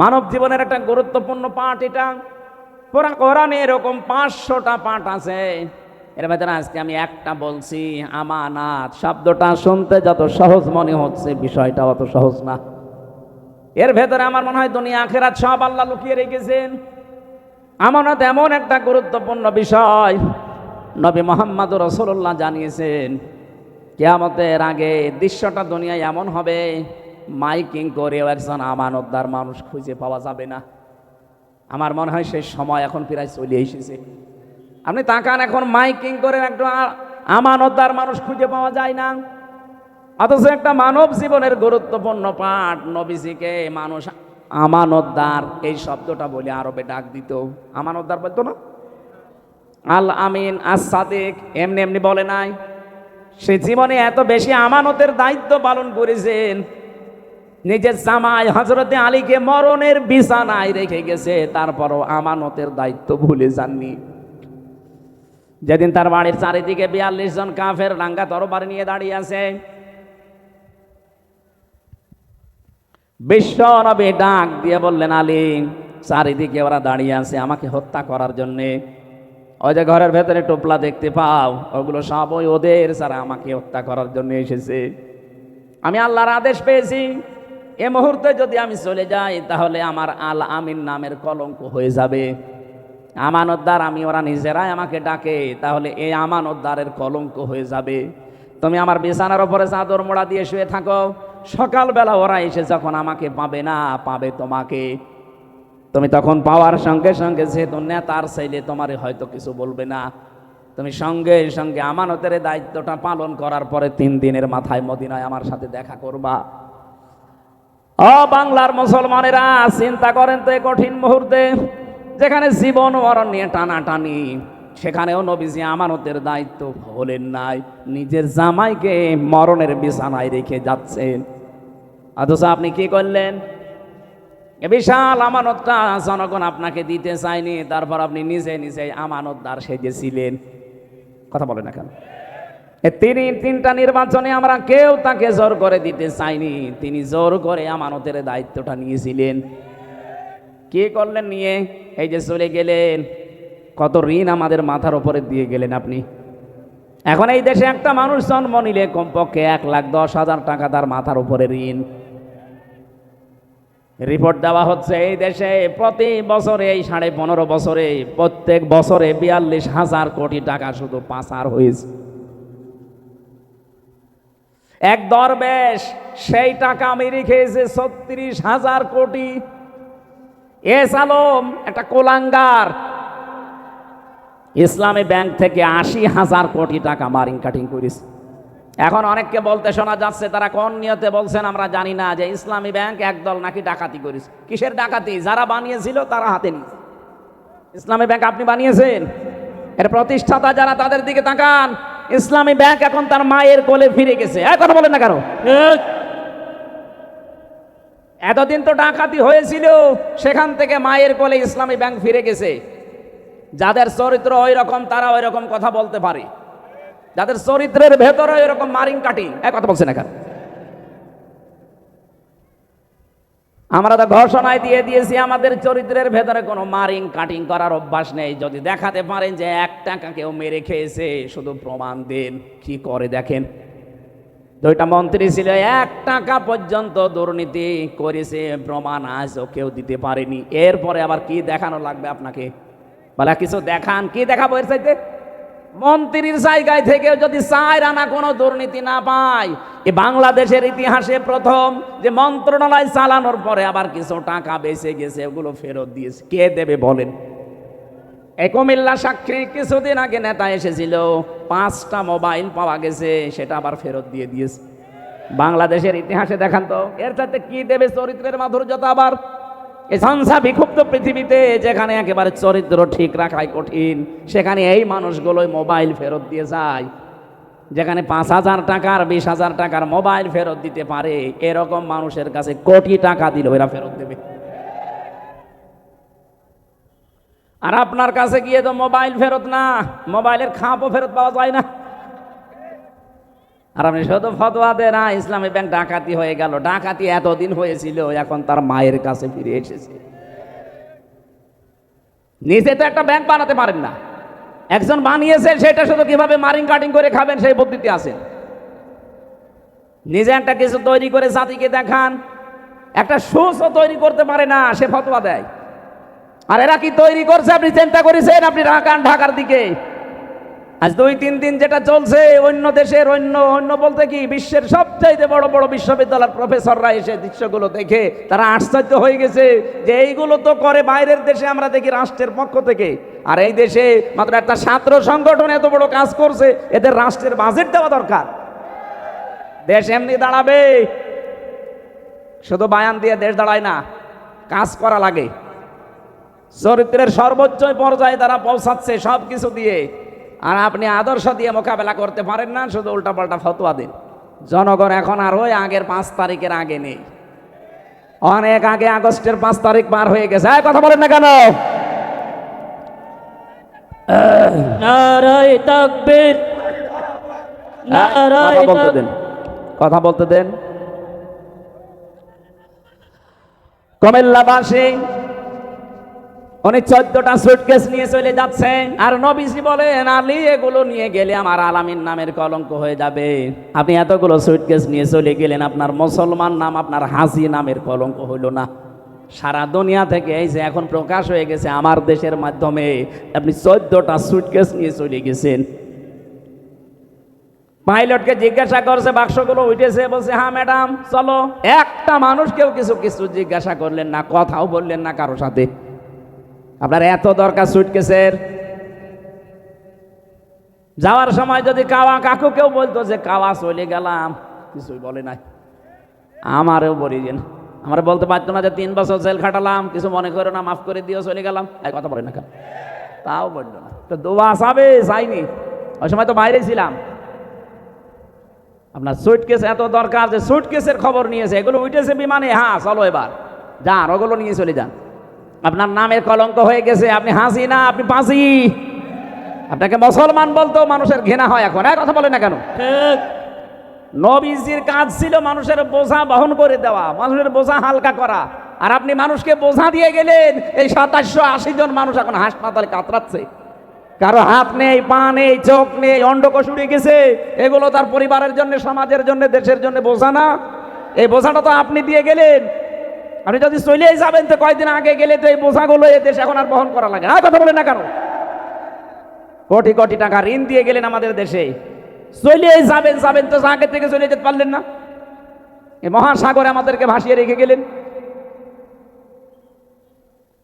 মানব জীবনের একটা গুরুত্বপূর্ণ পাঠ এটা। পুরা কোরআনে এরকম 500টা পাঠ আছে, এর ভেতরে আজকে আমি একটা বলছি, আমানাত। শব্দটা শুনতে যত সহজ মনে হচ্ছে, বিষয়টা অত সহজ না। এর ভেতরে আমার মনে হয় দুনিয়া আখিরাত সব আল্লাহ লুকিয়ে রেখেছেন। আমানত এমন একটা গুরুত্বপূর্ণ বিষয়, নবী মুহাম্মদুর রাসূলুল্লাহ জানিয়েছেন কিয়ামতের আগে দৃশ্যটা দুনিয়ায় এমন হবে, মাইকিং করে একজন আমানতদার মানুষ খুঁজে পাওয়া যাবে না। আমার মনে হয় সেই সময় এখন প্রায় চলে এসেছে। আপনি তাকান, এখন মাইকিং করে একটা আমানতদার মানুষ খুঁজে পাওয়া যায় না। অথচ একটা মানব জীবনের গুরুত্বপূর্ণ পাঠ, নবীজিকে মানুষ আমানতদার এই শব্দটা বলে আরবে ডাক দিত। আমানতদার বলতো না, আল আমিন, আস সাদিক, এমনি এমনি বলে নাই। সে জীবনে এত বেশি আমানতের দায়িত্ব পালন করেছেন, নিজের জামাই হযরতে আলীকে মরণের বিছানায় রেখে গেছে, তারপরও আমানতের দায়িত্ব ভুলে যাননি। যেদিন তার বাড়ির চারিদিকে 42 জন কাফের রাঙ্গা তরবারি নিয়ে দাঁড়িয়ে আছে, বিশ্ব নবী ডাক দিয়ে বললেন, আলী, চারিদিকে ওরা দাঁড়িয়ে আছে আমাকে হত্যা করার জন্যে। ওই যে ঘরের ভেতরে টোপলা দেখতে পাও, ওগুলো সব ওই ওদের ছাড়া আমাকে হত্যা করার জন্য এসেছে। আমি আল্লাহর আদেশ পেয়েছি, এ মুহূর্তে যদি আমি চলে যাই তাহলে আমার আল আমিন নামের কলঙ্ক হয়ে যাবে। আমানতদার আমি, ওরা নিজেরাই আমাকে ডাকে, তাহলে এই আমানতদারের কলঙ্ক হয়ে যাবে। তুমি আমার বিছানার উপরে চাদর মোড়া দিয়ে শুয়ে থাকো, সকালবেলা ওরা এসে যখন আমাকে পাবে না, পাবে তোমাকে। তুমি তখন পাওয়ার সঙ্গে সঙ্গে যেহেতু নেতার চাইলে তোমার হয়তো কিছু বলবে না, তুমি সঙ্গে সঙ্গে আমানতের দায়িত্বটা পালন করার পরে 3 দিনের মাথায় মদিনায় আমার সাথে দেখা করবা। ও বাংলার মুসলমানেরা, চিন্তা করেন তো, এই কঠিন মুহূর্তে যেখানে জীবন মরণ নিয়ে টানাটানি, সেখানেও নবীজি আমানতের দায়িত্ব ভোলেন নাই, নিজের জামাইকে মরণের বিছানায় রেখে যাচ্ছেন। অথচ আপনি কি করলেন? এ বিশাল আমানতটা জনগণ আপনাকে দিতে চায়নি, তারপর আপনি নিজে নিজে আমানতদার সেজেছিলেন। কথা বলে না কেন? তিনি 3টা নির্বাচনে আমরা কেউ তাকে জোর করে দিতে চাইনি, তিনি জোর করে আমানতের দায়িত্বটা নিয়েছিলেন। কি করলেন নিয়ে? এই যে চলে গেলেন, কত ঋণ আমাদের মাথার উপরে দিয়ে গেলেন আপনি। এখন এই দেশে একটা মানুষ জন্ম নিলে কমপক্ষে 1,10,000 টাকা তার মাথার উপরে ঋণ। রিপোর্ট দেওয়া হচ্ছে এই দেশে প্রতি বছরে, এই 15.5 বছরে, প্রত্যেক বছরে 42,000 কোটি টাকা শুধু পাচার হয়েছে। এক দরবেশ সেই টাকা মেরে খেয়েছে 36,000 কোটি। এস আলম একটা কোলাঙ্গার, ইসলামী ব্যাংক থেকে 80,000 কোটি টাকা মারিং কাটিং করেছে। এখন অনেককে বলতে শোনা যাচ্ছে, তারা কোন নিয়তে বলছেন আমরা জানি না, যে ইসলামী ব্যাংক একদল নাকি ডাকাতি করেছে। কিসের ডাকাতি? যারা বানিয়েছিল তারা হাতে নিয়েছে। ইসলামী ব্যাংক আপনি বানিয়েছেন, এর প্রতিষ্ঠাতা যারা, তাদের দিকে তাকান। ইসলামী ব্যাংক এখন তার মায়ের কোলে ফিরে গেছে। কথা বলেন না কারো? এতদিন তো ডাকাতি হয়েছিল, সেখান থেকে মায়ের কোলে ইসলামী ব্যাংক ফিরে গেছে। যাদের চরিত্র ওই রকম, তারা ওই রকম কথা বলতে পারে, যাদের চরিত্রের ভেতরে এরকম মারিং কাটিং। কথা বলছে না কেন? আমরা তো ঘোষণায় দিয়ে দিয়েছি আমাদের চরিত্রের ভেতরে কোনো মারিং কাটিং করার অভ্যাস নেই। যদি দেখাতে পারেন যে 1 টাকা কেউ মেরে খেয়েছে, শুধু প্রমাণ দেন। কি করে দেখেন, 2টা মন্ত্রী ছিল, 1 টাকা পর্যন্ত দুর্নীতি করেছে, প্রমাণ আজও কেউ দিতে পারেনি। এরপরে আবার কি দেখানো লাগবে আপনাকে? বলে কিছু দেখান, কি দেখাবো এর চাইতে? মন্ত্রীর জায়গায় থেকে যদি 4 আনা কোনো দুর্নীতি না পায়, এ বাংলাদেশের ইতিহাসে প্রথম যে মন্ত্রণালয় চালানোর পরে আবার কিছু টাকা বেঁচে গেছে, ওগুলো ফেরত দিয়েছে। কে দেবে বলেন? এই কুমিল্লা সাক্ষী কিছুদিন আগে নেতা এসেছিল, 5টা মোবাইল পাওয়া গেছে, সেটা আবার ফেরত দিয়ে দিয়েছে। বাংলাদেশের ইতিহাসে দেখান তো, এর সাথে কি দেবে চরিত্রের মাধুর্যতা? আবার এই ঝঞ্ঝা বিক্ষুব্ধ পৃথিবীতে, যেখানে একেবারে চরিত্র ঠিক রাখাই কঠিন, সেখানে এই মানুষগুলোই মোবাইল ফেরত দিয়ে যায়। যেখানে 5,000 টাকার 20,000 টাকার মোবাইল ফেরত দিতে পারে, এরকম মানুষের কাছে কোটি টাকা দিল এরা ফেরত দেবে। আর আপনার কাছে গিয়ে তো মোবাইল ফেরত না, মোবাইলের খাপও ফেরত পাওয়া যায় না। আর আপনি শুধু ফতোয়া দেন না ইসলামী ব্যাংক ডাকাতি হয়ে গেল। ডাকাতি এতদিন হয়েছিল, এখন তার মায়ের কাছে ফিরে এসেছে। নিজে তো একটা ব্যাংক বানাতে পারেন না, একজন বানিয়েছে, সেটা শুধু কিভাবে মারিং কাটিং করে খাবেন সেই পদ্ধতি আছে। নিজে একটা কিছু তৈরি করে জাতিকে দেখান, একটা সুসও তৈরি করতে পারে না, সে ফতোয়া দেয়। আর এরা কি তৈরি করছে আপনি চিন্তা করেছেন? আপনি ঢাকার দিকে আজ 2-3 দিন যেটা চলছে, অন্য দেশের অন্য বলতে কি বিশ্বের সবচাইতে বড় বড় বিশ্ববিদ্যালয়ের প্রফেসররা এসে দৃশ্যগুলো দেখে তারা আশ্চর্য হয়ে গেছে যে এইগুলো তো করে বাইরের দেশে, আমরা দেখি রাষ্ট্রের পক্ষ থেকে, আর এই দেশে মাত্র একটা ছাত্র সংগঠন এত বড় কাজ করছে। এদের রাষ্ট্রের বাজেট দেওয়া দরকার। দেশ এমনি দাঁড়াবে, শুধু বায়ান দিয়ে দেশ দাঁড়ায় না, কাজ করা লাগে। চরিত্রের সর্বোচ্চ পর্যায়ে তারা পৌঁছাচ্ছে সব কিছু দিয়ে, আর আপনি আদর্শ দিয়ে মোকাবেলা করতে পারেন না, শুধু উল্টাপাল্টা ফতোয়া দিন। জনগণ এখন আর ওই আগের 5 তারিখের আগে নেই, অনেক আগে আগস্টের 5 তারিখ পার হয়ে গেছে। কথা বলেন না কেন? নারায়ে তাকবীর, নারায়ে কথা বলতে দেন। কুমিল্লাবাসী উনি 14টা সুটকেস নিয়ে চলে যাচ্ছে, আর নবীজি বলেন আলী এগুলো নিয়ে গেলে আমার আলামিন নামের কলঙ্ক হয়ে যাবে। আপনি এতগুলো সুটকেস নিয়ে চলে গেলেন, আপনার মুসলমান নাম আপনার হাসি নামের কলঙ্ক হইল না? সারা দুনিয়া থেকে এই যে এখন প্রকাশ হয়ে গেছে আমার দেশের মাধ্যমে, আপনি 14টা সুটকেস নিয়ে চলে গেছেন। পাইলটকে জিজ্ঞাসা করছে বাক্সগুলো উঠেছে, বলছে হ্যাঁ ম্যাডাম চলো। একটা মানুষকেও কিছু জিজ্ঞাসা করলেন না, কথাও বললেন না কারো সাথে। আপনার এত দরকার সুটকেসের? যাওয়ার সময় যদি কাকু কেউ বলতো যে কাওয়া চলে গেলাম, কিছুই বলে নাই। আমারও বলিলেন, আমার বলতে পারতো না যে 3 বছর জেল খাটালাম, কিছু মনে করো না, মাফ করে দিও, চলে গেলাম, এই কথা বলে না কেন? তাও বললো না। তো দোয়া চাবে চাইনি, ওই সময় তো বাইরে ছিলাম। আপনার সুটকেস এত দরকার যে সুটকেসের খবর নিয়েছে, এগুলো উঠেছে বিমানে, হ্যাঁ চলো এবার যান, ওগুলো নিয়ে চলে যান। আপনার নামের কলঙ্ক হয়ে গেছে, আপনি হাসি না, আপনি পাঁচি। আপনাকে মুসলমান বলতেও মানুষের ঘৃণা হয় এখন। কথা বলে না কেন? নবীজির কাজ ছিল মানুষের বোঝা বহন করে দেওয়া, মানুষের বোঝা হালকা করা, আর আপনি মানুষকে বোঝা দিয়ে গেলেন। এই 2780 জন মানুষ এখন হাসপাতালে কাতরাচ্ছে, কারো হাত নেই, পা নেই, চোখ নেই, অন্ডকোষ উড়ে গেছে। এগুলো তার পরিবারের জন্য, সমাজের জন্য, দেশের জন্য বোঝা না? এই বোঝাটা তো আপনি দিয়ে গেলেন। আপনি যদি চলেই যাবেন তো কয়েকদিন আগে গেলে তো এই বোঝাগুলো এ দেশ এখন আর বহন করা লাগে না। কথা বলেন না কেন? কোটি কোটি টাকা ঋণ দিয়ে গেলেন আমাদের দেশে, চলেই যাবেন তো আগে থেকে চলে যেতে পারলেন না? এই মহাসাগরে আমাদেরকে ভাসিয়ে রেখে গেলেন।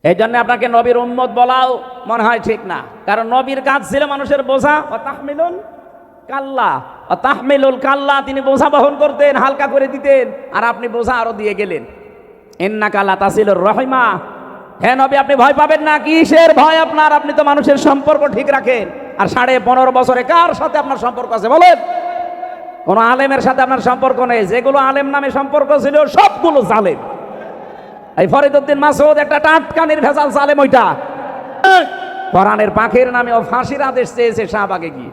এই জন্য আপনাকে নবীর উম্মত বলাও মনে হয় ঠিক না, কারণ নবীর কাজ ছিল মানুষের বোঝা ও তাহমিলুল কাল্লা ও তাহমিলুল কাল্লা, তিনি বোঝা বহন করতেন, হালকা করে দিতেন, আর আপনি বোঝা আরো দিয়ে গেলেন। ইন্নাকা লাতাসিলুর রহিমা, হে নবী আপনি ভয় পাবেন না। কিসের ভয় আপনার? আপনি তো মানুষের সম্পর্ক ঠিক রাখেন। আর 15.5 বছরে কার সাথে আপনার সম্পর্ক আছে বলেন? কোন আলেমের সাথে আপনার সম্পর্ক নেই। যেগুলো আলেম নামে সম্পর্ক ছিল সবগুলো জালেম। এই ফরিদউদ্দিন মাসউদ একটা টাটকানির ভেজাল জালেম। ওইটা কোরআনের পাখির নামে ও ফাঁসির আদেশ চেয়েছে শাহবাগে গিয়ে,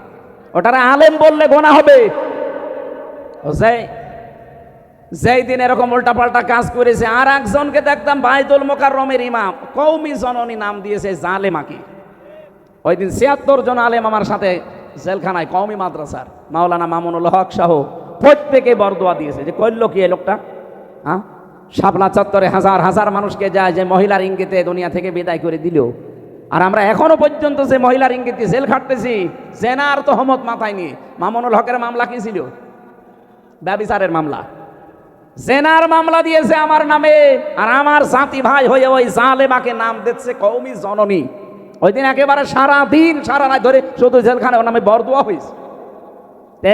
ওটারে আলেম বললে গোনা হবে। যেই দিন এরকম উল্টাপাল্টা কাজ করেছে, আর একজনকে দেখতাম বাইতুল মোকাররমের ইমাম, কওমি জননী নাম দিয়েছে জালেমাকে। ওই দিন 76 জন আলেম আমার সাথে জেলখানায়, কওমি মাদ্রাসার মাওলানা মামুনুল হক সহ প্রত্যেকে বরদোয়া দিয়েছে যে করল কি এই লোকটা। হ্যাঁ, শাপলা চত্বরে হাজার হাজার মানুষকে যায় যে মহিলার ইঙ্গিতে দুনিয়া থেকে বিদায় করে দিল, আর আমরা এখনো পর্যন্ত যে মহিলার ইঙ্গিতে জেল খাটতেছি, জেনার তহমত মাথায় নিয়ে। মামুনুল হকের মামলা কি ছিল? ব্যভিচারের মামলা। জেনার মামলা দিয়েছে আমার নামে, আর আমার জাতি ভাই হয়ে ওই জালেমাকে নাম দিচ্ছে কওমি জননী। ওই দিন একেবারে সারাদিন সারা রাত ধরে শুধু জেলখানে ওর নামে বরদোয়া হয়েছে।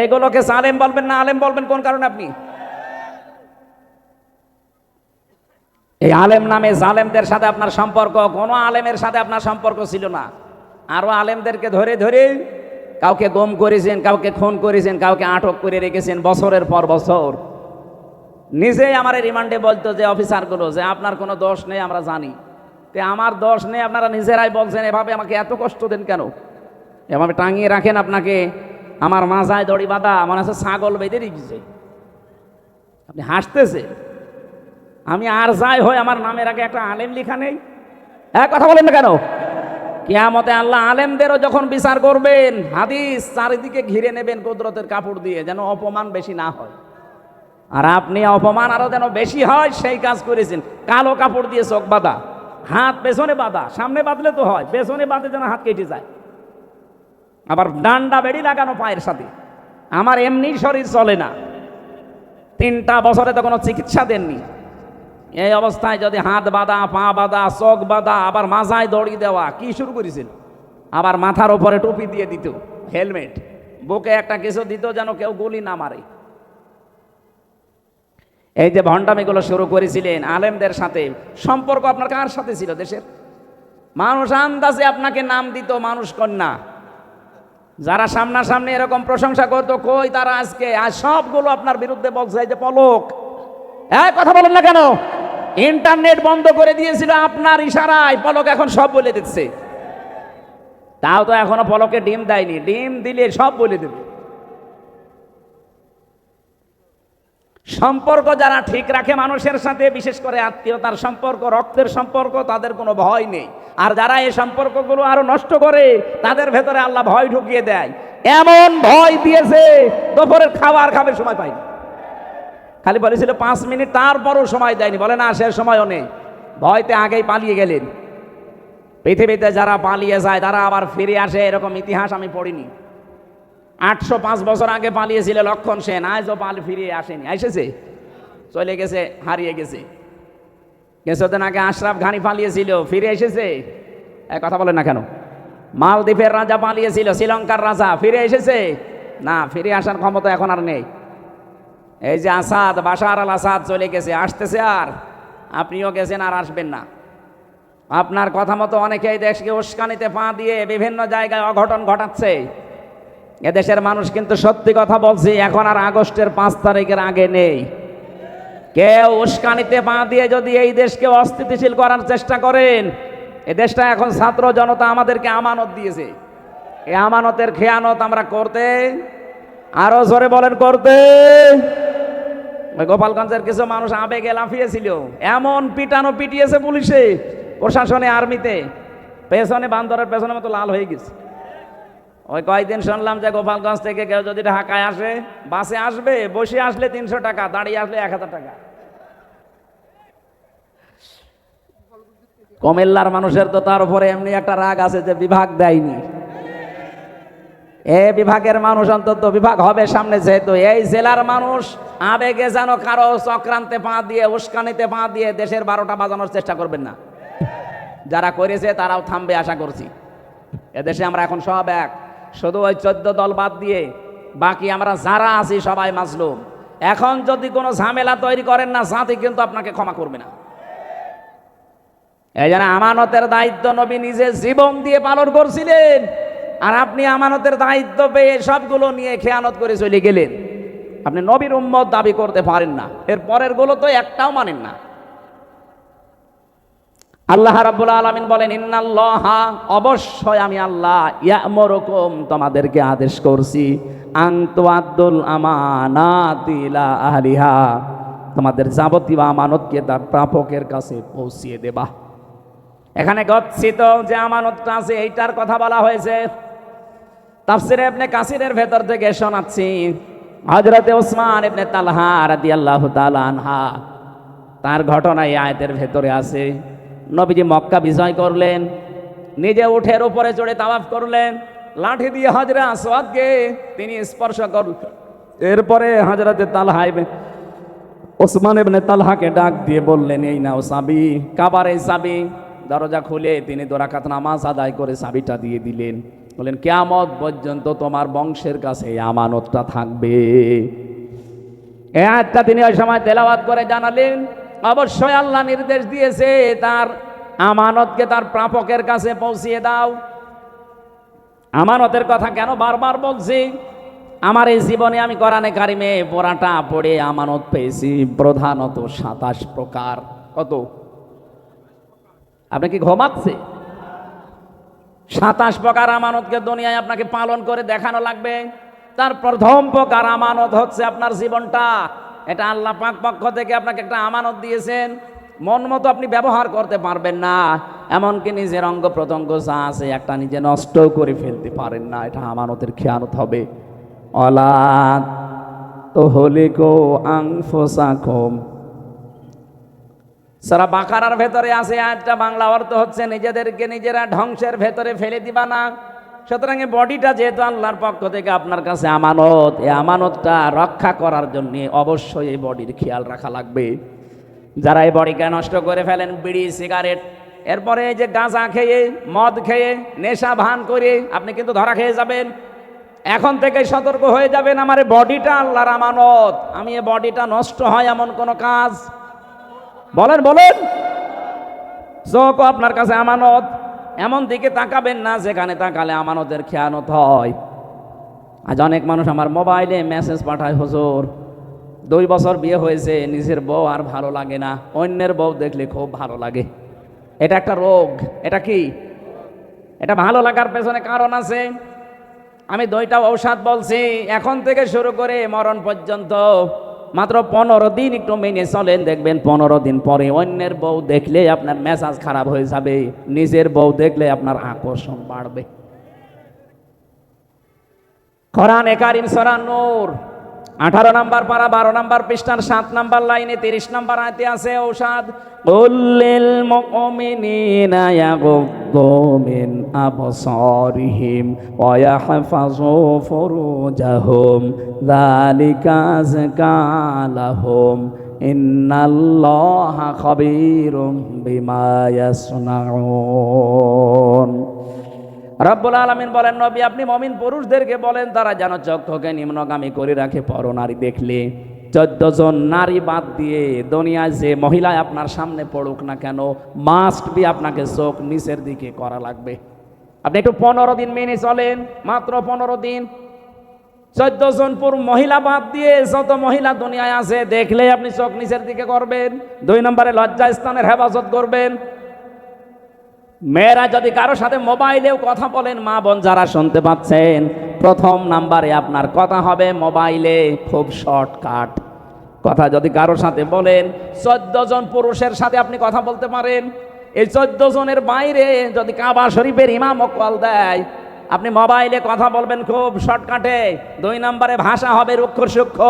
এগুলোকে জালেম বলবেন না আলেম বলবেন কোন কারণে আপনি? এই আলেম নামে জালেমদের সাথে আপনার সম্পর্ক, কোনো আলেমের সাথে আপনার সম্পর্ক ছিল না। আরো আলেমদেরকে ধরে ধরে কাউকে গুম করেছেন, কাউকে খুন করেছেন, কাউকে আটক করে রেখেছেন বছরের পর বছর। নিজেই আমার রিমান্ডে বলতো যে অফিসারগুলো যে আপনার কোনো দোষ নেই, আমরা জানি। তে আমার দোষ নেই, আপনারা নিজেরাই বলছেন, এভাবে আমাকে এত কষ্ট দেন কেন? এভাবে টাঙিয়ে রাখেন আপনাকে, আমার মাজায় দড়ি বাঁধা, মনে হচ্ছে ছাগল বেঁধে রেখেছে। আপনি হাসতেছে, আমি আর যাই হয় আমার নামের আগে একটা আলেম লেখা নেই। এক কথা বলেন না কেন? কিয়ামতে আল্লাহ আলেমদেরও যখন বিচার করবেন, হাদিস চারিদিকে ঘিরে নেবেন কুদরতের কাপড় দিয়ে, যেন অপমান বেশি না হয়। আর আপনি অপমান আরো যেন বেশি হয় সেই কাজ করেছেন। কালো কাপড় দিয়ে চোখ বাঁধা, হাত পেছনে বাঁধা, সামনে বাঁধলে তো হয়, পেছনে বাঁধলে যেন হাত কেটে যায়। আবার ডান্ডা বেড়ি লাগানো পায়ের সাথে। আমার এমনি শরীর চলে না, 3টা বছরে তো কোনো চিকিৎসা দেননি। এই অবস্থায় যদি হাত বাঁধা, পা বাঁধা, চোখ বাঁধা, আবার মাথায় দড়ি দেওয়া, কি শুরু করেছেন? আবার মাথার উপরে টুপি দিয়ে দিত, হেলমেট, বুকে একটা কিছু দিত যেন কেউ গুলি না মারে। এই যে ভণ্ডামিগুলো শুরু করেছিলেন আলেমদের সাথে, সম্পর্ক আপনার কার সাথে ছিল? দেশের মানুষ আন্দাজে আপনাকে নাম দিত মানুষ কন্যা। যারা সামনাসামনি এরকম প্রশংসা করতো, কই তারা আজকে? আজ সবগুলো আপনার বিরুদ্ধে বলছে। এই যে পলক, কথা বলেন না কেন? ইন্টারনেট বন্ধ করে দিয়েছিল আপনার ইশারায়, পলক এখন সব বলে দিচ্ছে। তাও তো এখনো পলকে ডিম দেয়নি, ডিম দিলে সব বলে দেবে। সম্পর্ক যারা ঠিক রাখে মানুষের সাথে, বিশেষ করে আত্মীয়তার সম্পর্ক, রক্তের সম্পর্ক, তাদের কোনো ভয় নেই। আর যারা এই সম্পর্কগুলো আরো নষ্ট করে, তাদের ভেতরে আল্লাহ ভয় ঢুকিয়ে দেয়। এমন ভয় দিয়েছে দুপুরের খাবার খাবে সময় পাইনি, খালি বলেছিল 5 মিনিট, তারপরও সময় দেয়নি। বলে না, সে সময়ও নেই, ভয়তে আগেই পালিয়ে গেলেন। পৃথিবীতে যারা পালিয়ে যায় তারা আবার ফিরে আসে, এরকম ইতিহাস আমি পড়িনি। 805 বছর আগে পালিয়েছিল লক্ষণ সেন, আজও ফিরিয়ে আসেনি। এসেছে, চলে গেছে, হারিয়ে গেছে। কিছুদিন আগে আশরাফ ঘানি পালিয়েছিল, ফিরে এসেছে? কথা বলেন না কেন? মালদ্বীপের রাজা পালিয়েছিল, শ্রীলঙ্কার রাজা, ফিরে এসেছে? না, ফিরে আসার ক্ষমতা এখন আর নেই। এই যে আসাদ, বাশার আল আসাদ চলে গেছে, আসতেছে আর, আপনিও গেছেন আর আসবেন না। আপনার কথা মতো অনেকেই দেশকে উস্কানিতে পা দিয়ে বিভিন্ন জায়গায় অঘটন ঘটাচ্ছে। এদেশের মানুষ কিন্তু সত্যি কথা বলছি, এখন আর আগস্টের 5 তারিখের আগে নেই। কেউ উস্কানিতে পা দিয়ে যদি এই দেশকে অস্থিতিশীল করার চেষ্টা করেন, এ দেশটা এখন ছাত্র জনতা আমাদেরকে আমানত দিয়েছে। এই আমানতের খেয়ানত আমরা করতে, আরো জোরে বলেন করতে। গোপালগঞ্জের কিছু মানুষ আবেগে লাফিয়েছিল, এমন পিটানো পিটিয়েছে পুলিশে, প্রশাসনে, আর্মিতে, পেছনে বান্দরের পেছনের মতো লাল হয়ে গেছে। ওই কয়েকদিন শুনলাম যে গোপালগঞ্জ থেকে কেউ যদি ঢাকায় আসে, বাসে আসবে, বসে আসলে 300 টাকা, দাঁড়িয়ে আসলে 1000 টাকা। কুমিল্লার মানুষের তো তার উপরে এমনি একটা রাগ আছে যে বিভাগ দেয়নি। বিভাগের মানুষ অন্তত বিভাগ হবে সামনে, যেহেতু এই জেলার মানুষ আবেগে যেন কারো চক্রান্তে পা দিয়ে, উস্কানিতে পা দিয়ে দেশের 12টা বাজানোর চেষ্টা করবেন না। যারা করেছে তারাও থামবে আশা করছি। এদেশে আমরা এখন সব এক, শুধু ওই 14 দল বাদ দিয়ে বাকি আমরা যারা আছি সবাই মাজলুম। এখন যদি কোনো ঝামেলা তৈরি করেন না, জাতি কিন্তু আপনাকে ক্ষমা করবে না। এই জন্য আমানতের দায়িত্ব নবী নিজে জীবন দিয়ে পালন করছিলেন, আর আপনি আমানতের দায়িত্ব পেয়ে সবগুলো নিয়ে খেয়ানত করে চলে গেলেন। আপনি নবীর উম্মত দাবি করতে পারেন না, এর পরের গুলো তো একটাও মানেন না। আল্লাহ রাব্বুল আলামিন বলেন, ইন্নাল্লাহা, অবশ্যই আমি আল্লাহ, ইয়া'মুরুকুম, তোমাদেরকে আদেশ করছি, আন তুআদ্দুল আমানাতি ইলা আহলিহা, তোমাদের যাবতীয় আমানতকে তার প্রাপকের কাছে পৌঁছিয়ে দেবা। এখানে গচ্ছিত যে আমানতটা আছে এইটার কথা বলা হয়েছে। তাফসীরে ইবনে কাসিরের ভেতর থেকে শোনাচ্ছি, হযরতে ওসমান ইবনে তালহা রাদিয়াল্লাহু তাআলা আনহা, তার ঘটনা এই আয়াতের ভেতরে আছে। নবীজি মক্কা বিজয় করলেন, নিজে উঠের উপরে চড়ে তাওয়াফ করলেন, লাঠি দিয়ে হাজরে আসওয়াদকে তিনি স্পর্শ করলেন। এরপরে হযরতে তালহা ওসমান ইবনে তালহাকে ডাক দিয়ে বললেন, এই নাও চাবি, কাবার এই চাবি। দরজা খুলে তিনি 2 রাকাত নামাজ আদায় করে চাবিটা দিয়ে দিলেন, বললেন, কিয়ামত পর্যন্ত তোমার বংশের কাছে এই আমানতটা থাকবে। এই আয়াতটা তিনি ওই সময় তেলাওয়াত করে জানালেন, অবশ্যই আল্লাহ নির্দেশ দিয়েছে তার আমানতকে তার প্রাপকের কাছে পৌঁছিয়ে দাও। আমানতের কথা কেন বারবার বলছি? আমার এই জীবনে আমি কোরআনে কারিমে পড়াটা পড়ে আমানত পেয়েছি প্রধানত 27 প্রকার। কত? আপনি কি ঘুমাচ্ছে? 27 প্রকার আমানতকে দুনিয়ায় আপনাকে পালন করে দেখানো লাগবে। তার প্রথম প্রকার আমানত হচ্ছে আপনার জীবনটা। এটা আল্লাহ পাক পক্ষ থেকে আপনাকে একটা আমানত দিয়েছেন, মন মতো আপনি ব্যবহার করতে পারবেন না, এমনকি নিজের অঙ্গ প্রত্যঙ্গ যা আছে একটা নিজে নষ্ট করে ফেলতে পারেন না, এটা আমানতের খেয়ানত হবে। অলা তুহলিকু আনফুসাকুম, সূরা বাকারার ভেতরে আছে আয়াতটা, বাংলা অর্থ হচ্ছে নিজেদেরকে নিজেরা ধ্বংসের ভেতরে ফেলে দিবা না। সুতরাং এই বডিটা যেহেতু আল্লাহর পক্ষ থেকে আপনার কাছে আমানত, এই আমানতটা রক্ষা করার জন্য অবশ্যই এই বডির খেয়াল রাখা লাগবে। যারা এই বডিকে নষ্ট করে ফেলেন বিড়ি সিগারেট, এরপরে এই যে গাঁজা খেয়ে মদ খেয়ে নেশা ভান করে আপনি কিন্তু ধরা খেয়ে যাবেন। এখন থেকে সতর্ক হয়ে যাবেন, আমার এই বডিটা আল্লাহর আমানত, আমি এই বডিটা নষ্ট হয় এমন কোন কাজ বলেন বলেন। চোখ আপনার কাছে আমানত, এমন দিকে তাকাবেন না যেখানে তাকালে আমানতের খেয়ানত হয়। আজ অনেক মানুষ আমার মোবাইলে মেসেজ পাঠায়, হুজুর 2 বছর বিয়ে হয়েছে, নিজের বউ আর ভালো লাগে না, অন্যের বউ দেখলে খুব ভালো লাগে। এটা একটা রোগ। এটা কি? এটা ভালো লাগার পেছনে কারণ আছে। আমি 2টা ঔষধ বলছি, এখন থেকে শুরু করে মরণ পর্যন্ত মাত্র 15 দিন একটু মেনে চলেন, দেখবেন 15 দিন পরে অন্যের বউ দেখলে আপনার মেজাজ খারাপ হয়ে যাবে, নিজের বউ দেখলে আপনার আকর্ষণ বাড়বে। কোরআনে কারীম সূরা নূর 18 নম্বর পারা 12 নম্বর পৃষ্ঠার 7 নম্বর লাইনে 30 নম্বর আয়াতে আছে ঔষধ, কুল্লিল মুমিনিনা ইয়াগুদ্দু মিন আবসারিহিম ওয়া ইয়াহফাযু ফুরুজাহুম যালিকা আযকা লাহুম ইন্নাল্লাহা খাবীরুম বিমা ইয়াসনাউন। রব্বুল আলামিন বলেন, নবী আপনি মুমিন পুরুষদেরকে বলেন তারা যেন চক্ষুকে নিম্নগামী করে রাখে পরনারী দেখলে। 14 জন নারী বাদ দিয়ে দুনিয়ায় যে মহিলায় আপনার সামনে পড়ুক না কেন, মাস্ট বি আপনাকে চোখ নিচের দিকে করা লাগবে। আপনি একটু 15 দিন মেনে চলেন, মাত্র 15 দিন। 14 জন মহিলা বাদ দিয়ে যত মহিলা দুনিয়ায় আছে দেখলে আপনি চোখ নিচের দিকে করবেন। 2 নম্বরে লজ্জা স্থানের হেফাজত করবেন। মেয়েরা যদি কারোর সাথে মোবাইলেও কথা বলেন, মা বোন যারা শুনতে পাচ্ছেন, প্রথম নাম্বারে আপনার কথা হবে মোবাইলে, খুব শর্টকাট কথা। যদি কারোর সাথে বলেন, 14 জন পুরুষের সাথে আপনি কথা বলতে পারেন, এই 14 জনের বাইরে যদি কাবা শরীফের ইমাম কল দেয়, আপনি মোবাইলে কথা বলবেন খুব শর্টকাটে। 2 নম্বরে ভাষা হবে রুক্ষ সূক্ষ্ম।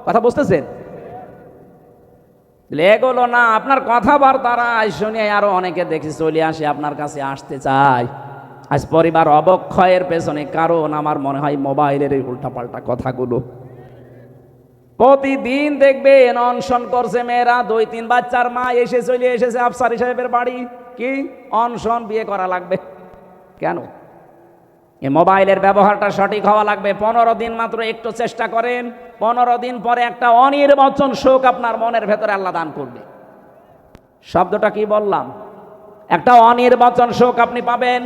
কথা বুঝতেছেন? এগুলো না, আপনার কথাবার্তারা শুনে আরো অনেকে দেখি চলে আসে, আপনার কাছে আসতে চায়। আজ পরিবার অবক্ষয়ের পেছনে কারণ আমার মনে হয় মোবাইলের এই উল্টাপাল্টা কথাগুলো। প্রতিদিন দেখবেন অনশন করছে মেয়েরা, 2-3 বাচ্চার মা এসে চলে এসেছে আফসারি সাহেবের বাড়ি। কি অনশন? বিয়ে করা লাগবে কেন? এই মোবাইলের ব্যবহারটা সঠিক হওয়া লাগবে। 15 দিন মাত্র একটু চেষ্টা করেন, 15 দিন পরে একটা অনির্বচন সুখ আপনার মনের ভেতরে আল্লাহ দান করবে। শব্দটা কি বললাম? একটা অনির্বচন সুখ আপনি পাবেন।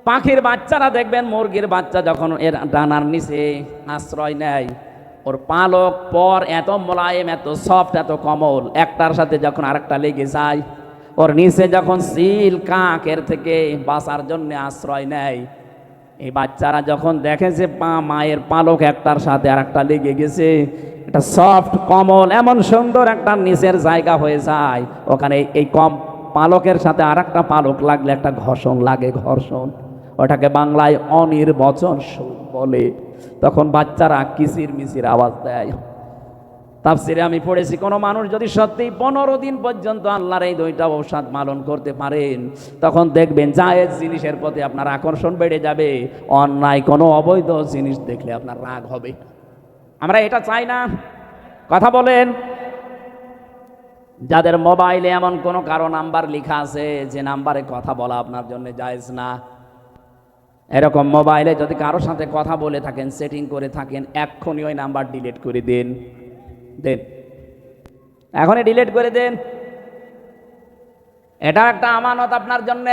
পাখির বাচ্চারা দেখবেন, মুরগির বাচ্চা যখন এর ডানার নিচে আশ্রয় নেয়, ওর পালক পর এত মোলায়েম, এত সফট, এত কোমল, একটার সাথে যখন আরেকটা লেগে যায়, ওর নিচে যখন চিল কাকের থেকে বাঁচার জন্য আশ্রয় নেয়, এই বাচ্চারা যখন দেখে যে মায়ের পালক একটার সাথে আর একটা লেগে গেছে, এটা সফট কমল, এমন সুন্দর একটা নিচের জায়গা হয়ে যায়, ওখানে এই কম পালকের সাথে আর একটা পালক লাগলে একটা ঘর্ষণ লাগে, ঘর্ষণ। ওটাকে বাংলায় অনির্বচন সুখ বলে। তখন বাচ্চারা কিচির মিচির আওয়াজ দেয়। তাফসিরে আমি পড়েছি, কোনো মানুষ যদি সত্যি 15 দিন পর্যন্ত আল্লাহর এই 2টা ঔষধ পালন করতে পারেন, তখন দেখবেন জায়েজ জিনিসের প্রতি আপনার আকর্ষণ বেড়ে যাবে, অন্যায় কোনো অবৈধ জিনিস দেখলে আপনার রাগ হবে। আমরা এটা চাই না। কথা বলেন। যাদের মোবাইলে এমন কোনো কারো নাম্বার লেখা আছে যে নাম্বারে কথা বলা আপনার জন্য জায়েজ না, এরকম মোবাইলে যদি কারোর সাথে কথা বলে থাকেন, সেটিং করে থাকেন, এক্ষুনি ওই নাম্বার ডিলিট করে দেন। এখনই ডিলিট করে দেন। এটা একটা আমানত আপনার জন্য।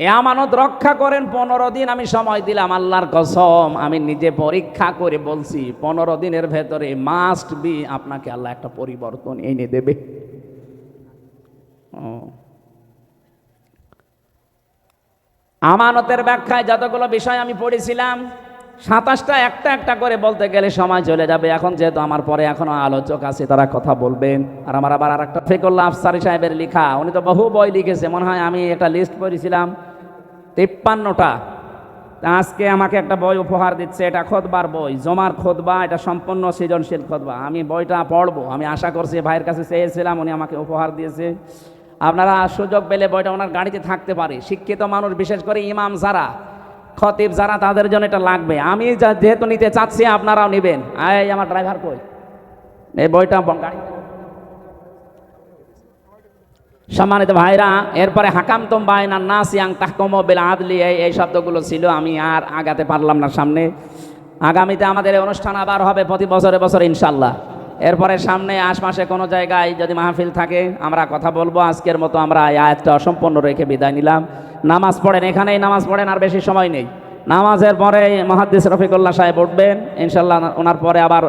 এই আমানত রক্ষা করেন। 15 দিন আমি সময় দিলাম, আল্লাহর কসম আমি নিজে পরীক্ষা করে বলছি, 15 দিনের ভেতরে মাস্ট বি আপনাকে আল্লাহ একটা পরিবর্তন এনে দেবে। আমানতের ব্যাখ্যায় যতগুলো বিষয় আমি পড়েছিলাম, 27টা একটা একটা করে বলতে গেলে সময় চলে যাবে। এখন যেহেতু আমার পরে এখনো আলোচক আছে, তারা কথা বলবেন। আর আমার আবার আর একটা ফিকুল্লাহ আফসারী সাহেবের লেখা, উনি তো বহু বই লিখেছে, মনে হয় আমি একটা লিস্ট করেছিলাম 53টা। আজকে আমাকে একটা বই উপহার দিচ্ছে, এটা খোদবার বই, জমার খোদবা, এটা সম্পূর্ণ সৃজনশীল খোদবা। আমি বইটা পড়বো, আমি আশা করছি, ভাইয়ের কাছে চেয়েছিলাম, উনি আমাকে উপহার দিয়েছে। আপনারা সুযোগ পেলে বইটা ওনার গাড়িতে থাকতে পারে। শিক্ষিত মানুষ, বিশেষ করে ইমাম যারা, খতিব যারা, তাদের জন্য এটা লাগবে। আমি যেহেতু নিতে চাচ্ছি, আপনারাও নেবেন। এই আমার ড্রাইভার কই, এই বইটা গাড়ি। সম্মানিত ভাইরা, এরপরে হাকাম তুম বাইনা নাস ইয়াং তাহকুম বিল আদলি, এই শব্দগুলো ছিল। আমি আর আগাতে পারলাম না সামনে। আগামীতে আমাদের এই অনুষ্ঠান আবার হবে প্রতি বছরে বছর ইনশাল্লাহ। এরপরে সামনে আশপাশে কোনো জায়গায় যদি মাহফিল থাকে আমরা কথা বলবো। আজকের মতো আমরা এই আয়াতটা অসম্পূর্ণ রেখে বিদায় নিলাম। নামাজ পড়েন, এখানেই নামাজ পড়েন, আর বেশি সময় নেই। নামাজের পরে মুহাদ্দিস রফিকুল্লাহ সাহেব উঠবেন ইনশাল্লাহ। ওনার পরে আবার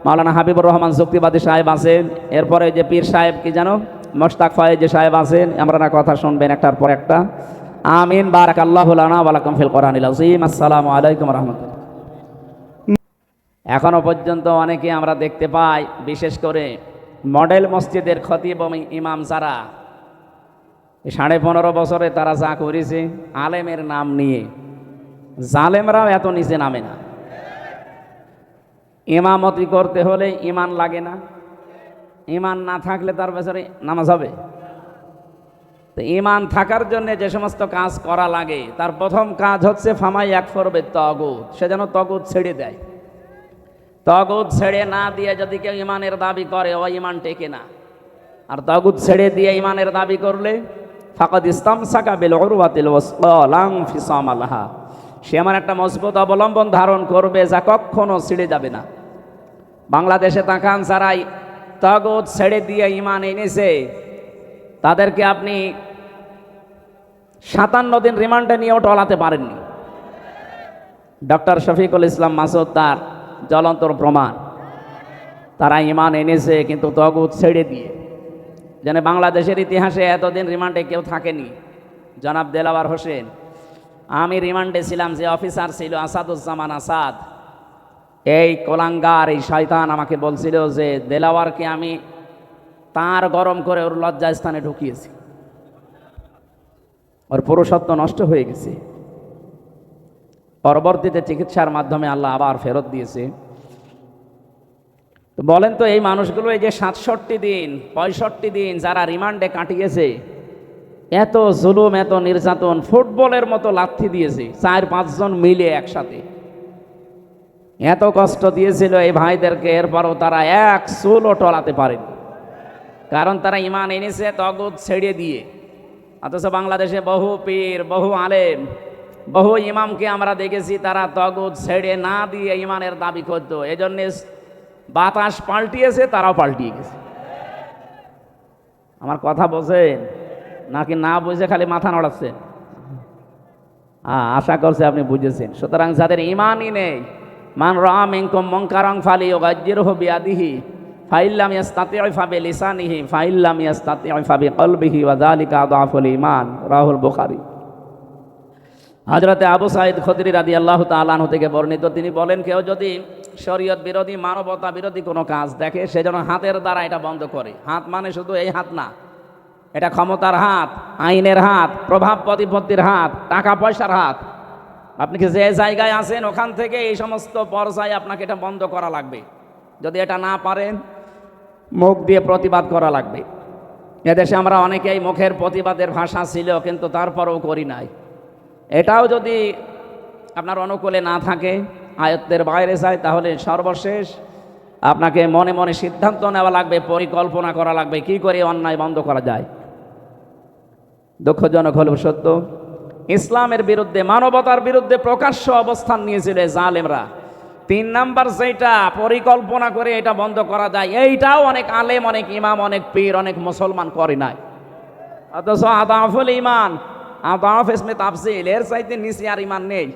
মাওলানা হাবিবুর রহমান যুক্তিবাদী সাহেব আছেন। এরপরে যে পীর সাহেব কি জানো, মোশতাক ফয়েজ সাহেব আছেন। আমরা না কথা শুনবেন একটার পর একটা। আমিন। বারাকাল্লাহু লানা ওয়া লাকুম ফিল কোরআনিল আযীম। আসসালামু আলাইকুম ওয়া রাহমাতুল্লাহ। এখনো পর্যন্ত অনেকে আমরা দেখতে পাই, বিশেষ করে মডেল মসজিদের খতিব এবং ইমাম যারা, 15.5 বছরে তারা যা করেছে আলেমের নাম নিয়ে, জালেমরাও এত নিচে নামে না। ইমামতি করতে হলে ইমান লাগে না? ইমান না থাকলে তার বেচারে নামাজ হবে? তো ইমান থাকার জন্য যে সমস্ত কাজ করা লাগে, তার প্রথম কাজ হচ্ছে ফামাই একফর বে তাগুত, সে যেন তাগুত ছেড়ে দেয়। তাগুত ছেড়ে না দিয়ে যদি কেউ ইমানের দাবি করে, ও ইমান টেকে না। আর তাগুত ছেড়ে দিয়ে ইমানের দাবি করলে ফাকাদ ইসতামসাকা বিল উরওয়াতিল ওয়াসকা লা ইনফিসাম লাহা, সে এমন একটা মজবুত অবলম্বন ধারণ করবে যা কখনো ছিঁড়ে যাবে না। বাংলাদেশে তাকান, যারা তাগুত ছেড়ে দিয়ে ইমান এনেছে, তাদেরকে আপনি 57 দিন রিমান্ডে নিয়েও টলাতে পারেননি। ডক্টর শফিকুল ইসলাম মাসুদ তার জ্বলন্ত প্রমাণ। তারা ইমান এনেছে কিন্তু তাগুত ছেড়ে দিয়ে। যেন বাংলাদেশের ইতিহাসে এতদিন রিমান্ডে কেউ থাকেনি। জনাব দেলাওয়ার হোসেন, আমি রিমান্ডে ছিলাম, যে অফিসার ছিল আসাদুজ্জামান আসাদ, এই কোলাঙ্গার, এই শয়তান আমাকে বলছিল যে দেলাওয়ারকে আমি তার গরম করে ওর লজ্জাস্থানে ঢুকিয়েছি, ওর পুরুষত্ব নষ্ট হয়ে গেছে। পরবর্তীতে চিকিৎসার মাধ্যমে আল্লাহ আবার ফেরত দিয়েছে। তো বলেন তো, এই মানুষগুলো এই যে 67 দিন 65 দিন যারা রিমান্ডে কাটিয়েছে, এত জুলুম, এত নির্যাতন, ফুটবলের মতো লাথি দিয়েছে 4-5 জন মিলে একসাথে, এত কষ্ট দিয়েছিল এই ভাইদেরকে, এরপরও তারা এক চুলও টলাতে পারেনি। কারণ তারা ইমান এনেছে তাগুত ছেড়ে দিয়ে। অথচ বাংলাদেশে বহু পীর, বহু আলেম, বহু ইমামকে আমরা দেখেছি তারা তাগুত ছেড়ে না দিয়ে ইমানের দাবি করতো। এজন্য বাতাস পাল্টিয়েছে, তারাও পাল্টিয়ে গেছে। আমার কথা বোঝেন নাকি না বুঝে খালি মাথা নড়াচ্ছেন? আশা করছে আপনি বুঝেছেন। সুতরাং যাদের ইমানই নেই, মান রাআ মিনকুম মুনকারান ফালিয়ুগাইয়্যিরহু বিয়াদিহি ফাইল্লাম ইয়াস্তাতি' ফাবিলিসানিহি ফাইল্লাম ইয়াস্তাতি' ফাবিকলবিহি ওয়া যালিকা আযআফুল ঈমান। রাহুল বুখারী। হযরতে আবু সাঈদ খুদরি রাদিয়াল্লাহু তাআলা আনহু থেকে বর্ণিত, তিনি বলেন, কেউ যদি শরীয়ত বিরোধী, মানবতা বিরোধী কোনো কাজ দেখে, সেজন্য হাতের দ্বারা এটা বন্ধ করে। হাত মানে শুধু এই হাত না, এটা ক্ষমতার হাত, আইনের হাত, প্রভাব প্রতিপত্তির হাত, টাকা পয়সার হাত। আপনি যে জায়গায় আছেন ওখান থেকে এই সমস্ত পর্যায়ে আপনাকে এটা বন্ধ করা লাগবে। যদি এটা না পারেন, মুখ দিয়ে প্রতিবাদ করা লাগবে। এদেশে আমরা অনেকেই মুখের প্রতিবাদের ভাষা ছিল, কিন্তু তারপরেও করি নাই। এটাও যদি আপনার অনুকূলে না থাকে, আয়ত্তের বাইরে যায়, তাহলে সর্বশেষ আপনাকে মনে মনে সিদ্ধান্ত নেওয়া লাগবে, পরিকল্পনা করা লাগবে কি করে অন্যায় বন্ধ করা যায়। দুঃখজনক হলেও সত্য, ইসলামের বিরুদ্ধে, মানবতার বিরুদ্ধে প্রকাশ্য অবস্থান নিয়েছিল জালেমরা। 3 নাম্বার যেটা পরিকল্পনা করে এটা বন্ধ করা যায়, এইটাও অনেক আলেম, অনেক ইমাম, অনেক পীর, অনেক মুসলমান করে নাই। অথচ আদাফুল ইমান, আদাফ ইসমে তাফসিল, এর চাইতে নিচে আর ইমান নেই।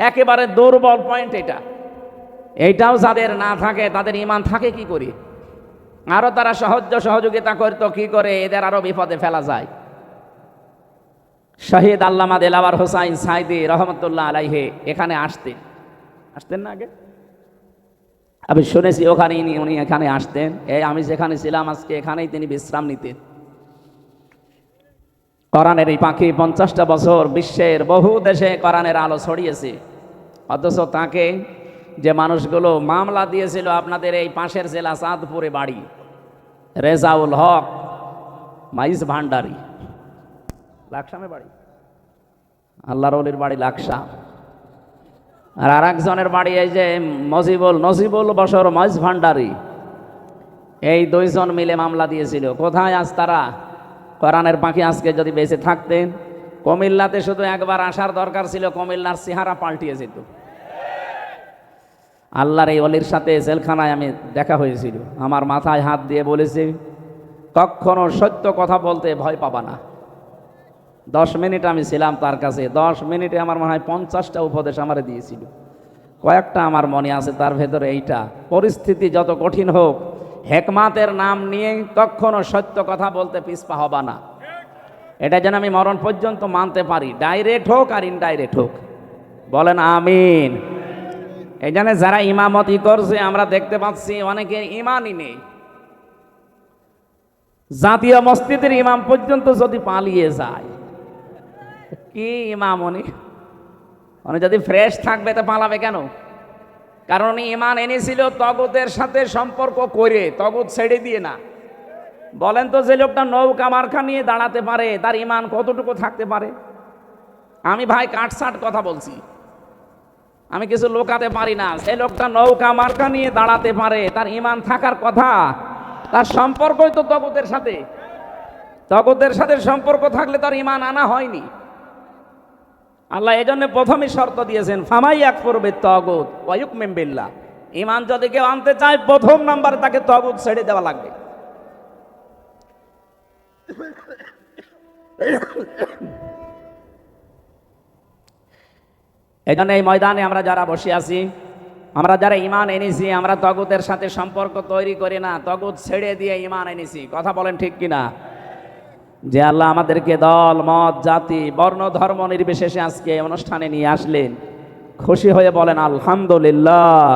একেবারে দুর্বল পয়েন্ট এটা। এইটাও যাদের না থাকে, তাদের ইমান থাকে কি করে? আরো তারা সহযোগিতা করতো কি করে? এদের আরো বিপদে ফেলা যায়। শহীদ আল্লামা দেলাওয়ার হোসাইন সাইদি রহমতুল্লাহ আলাইহি এখানে আসতেন। আসতেন না আগে? আমি শুনেছি ওখানে উনি এখানে আসতেন। আমি যেখানে ছিলাম আজকে এখানেই তিনি বিশ্রাম নিতেন। কোরআনের এই পাখি 50টা বছর বিশ্বের বহু দেশে কোরআনের আলো ছড়িয়েছে, অথচ তাকে যে মানুষগুলো মামলা দিয়েছিল আপনাদের এই পাশের জেলা চাঁদপুরে বাড়ি, রেজাউল হক মাইজ ভান্ডারি, লাকসামে বাড়ি, আল্লাহর ওলির বাড়ি লাকসাম, আর একজনের বাড়ি এই যে নজিবুল বশর মাইজ ভান্ডারি, এই দুইজন মিলে মামলা দিয়েছিল। কোথায় আজ তারা? কোরআনের পাখি আজকে যদি বেঁচে থাকতেন, কুমিল্লাতে শুধু একবার আসার দরকার ছিল, কুমিল্লার চেহারা পাল্টিয়ে যেত। আল্লাহর এই অলির সাথে জেলখানায় আমি দেখা হয়েছিল, আমার মাথায় হাত দিয়ে বলেছে কখনো সত্য কথা বলতে ভয় পাবা না। 10 মিনিট আমি ছিলাম তার কাছে, 10 মিনিটে আমার মনে হয় 50টা উপদেশ আমারে দিয়েছিল। কয়েকটা আমার মনে আছে, তার ভেতরে এইটা, পরিস্থিতি যত কঠিন হোক হেকমাতের নাম নিয়ে কখনো সত্য কথা বলতে পিছপা হবা না। এটা যেন আমি মরণ পর্যন্ত মানতে পারি, ডাইরেক্ট হোক আর ইনডাইরেক্ট হোক। বলেন আমিন। এই জন্য যারা ইমামতি করছে আমরা দেখতে পাচ্ছি অনেকের ইমানই নেই। জাতীয় মসজিদের ইমাম পর্যন্ত যদি পালিয়ে যায়, কি ইমাম উনি যদি ফ্রেশ থাকবে তো পালাবে কেন? কারণ উনি ইমান এনেছিল তগুতের সাথে সম্পর্ক করে, তগুত ছেড়ে দিয়ে না। বলেন তো, যে লোকটা নৌকা মার্কা নিয়ে দাঁড়াতে পারে তার ইমান কতটুকু থাকতে পারে? আমি ভাই কাটসাট কথা বলছি, আমি কিছু লোকাতে পারি না। যে লোকটা নৌকা মার্কা নিয়ে দাঁড়াতে পারে তার ইমান থাকার কথা, তার সম্পর্কই তো তগুতের সাথে। তগুতের সাথে সম্পর্ক থাকলে তার ইমান আনা হয়নি। আল্লাহ এজন্য প্রথমে শর্ত দিয়েছেন ফামাই ইয়াকফুর বিত-তাগুত ওয়া ইউমিন বিল্লাহ। ইমান যদি কেউ আনতে চায় প্রথম নাম্বারে তাকে তাগুত ছেড়ে দেওয়া লাগবে। এজন্য এই ময়দানে আমরা যারা বসে আছি, আমরা যারা ইমান এনেছি, আমরা তাগুতের সাথে সম্পর্ক তৈরি করি না, তাগুত ছেড়ে দিয়ে ইমান এনেছি। কথা বলেন ঠিক কিনা? যে আল্লাহ আমাদেরকে দল মত জাতি বর্ণ ধর্ম নির্বিশেষে আজকে অনুষ্ঠানে নিয়ে আসলেন, খুশি হয়ে বলেন আলহামদুলিল্লাহ।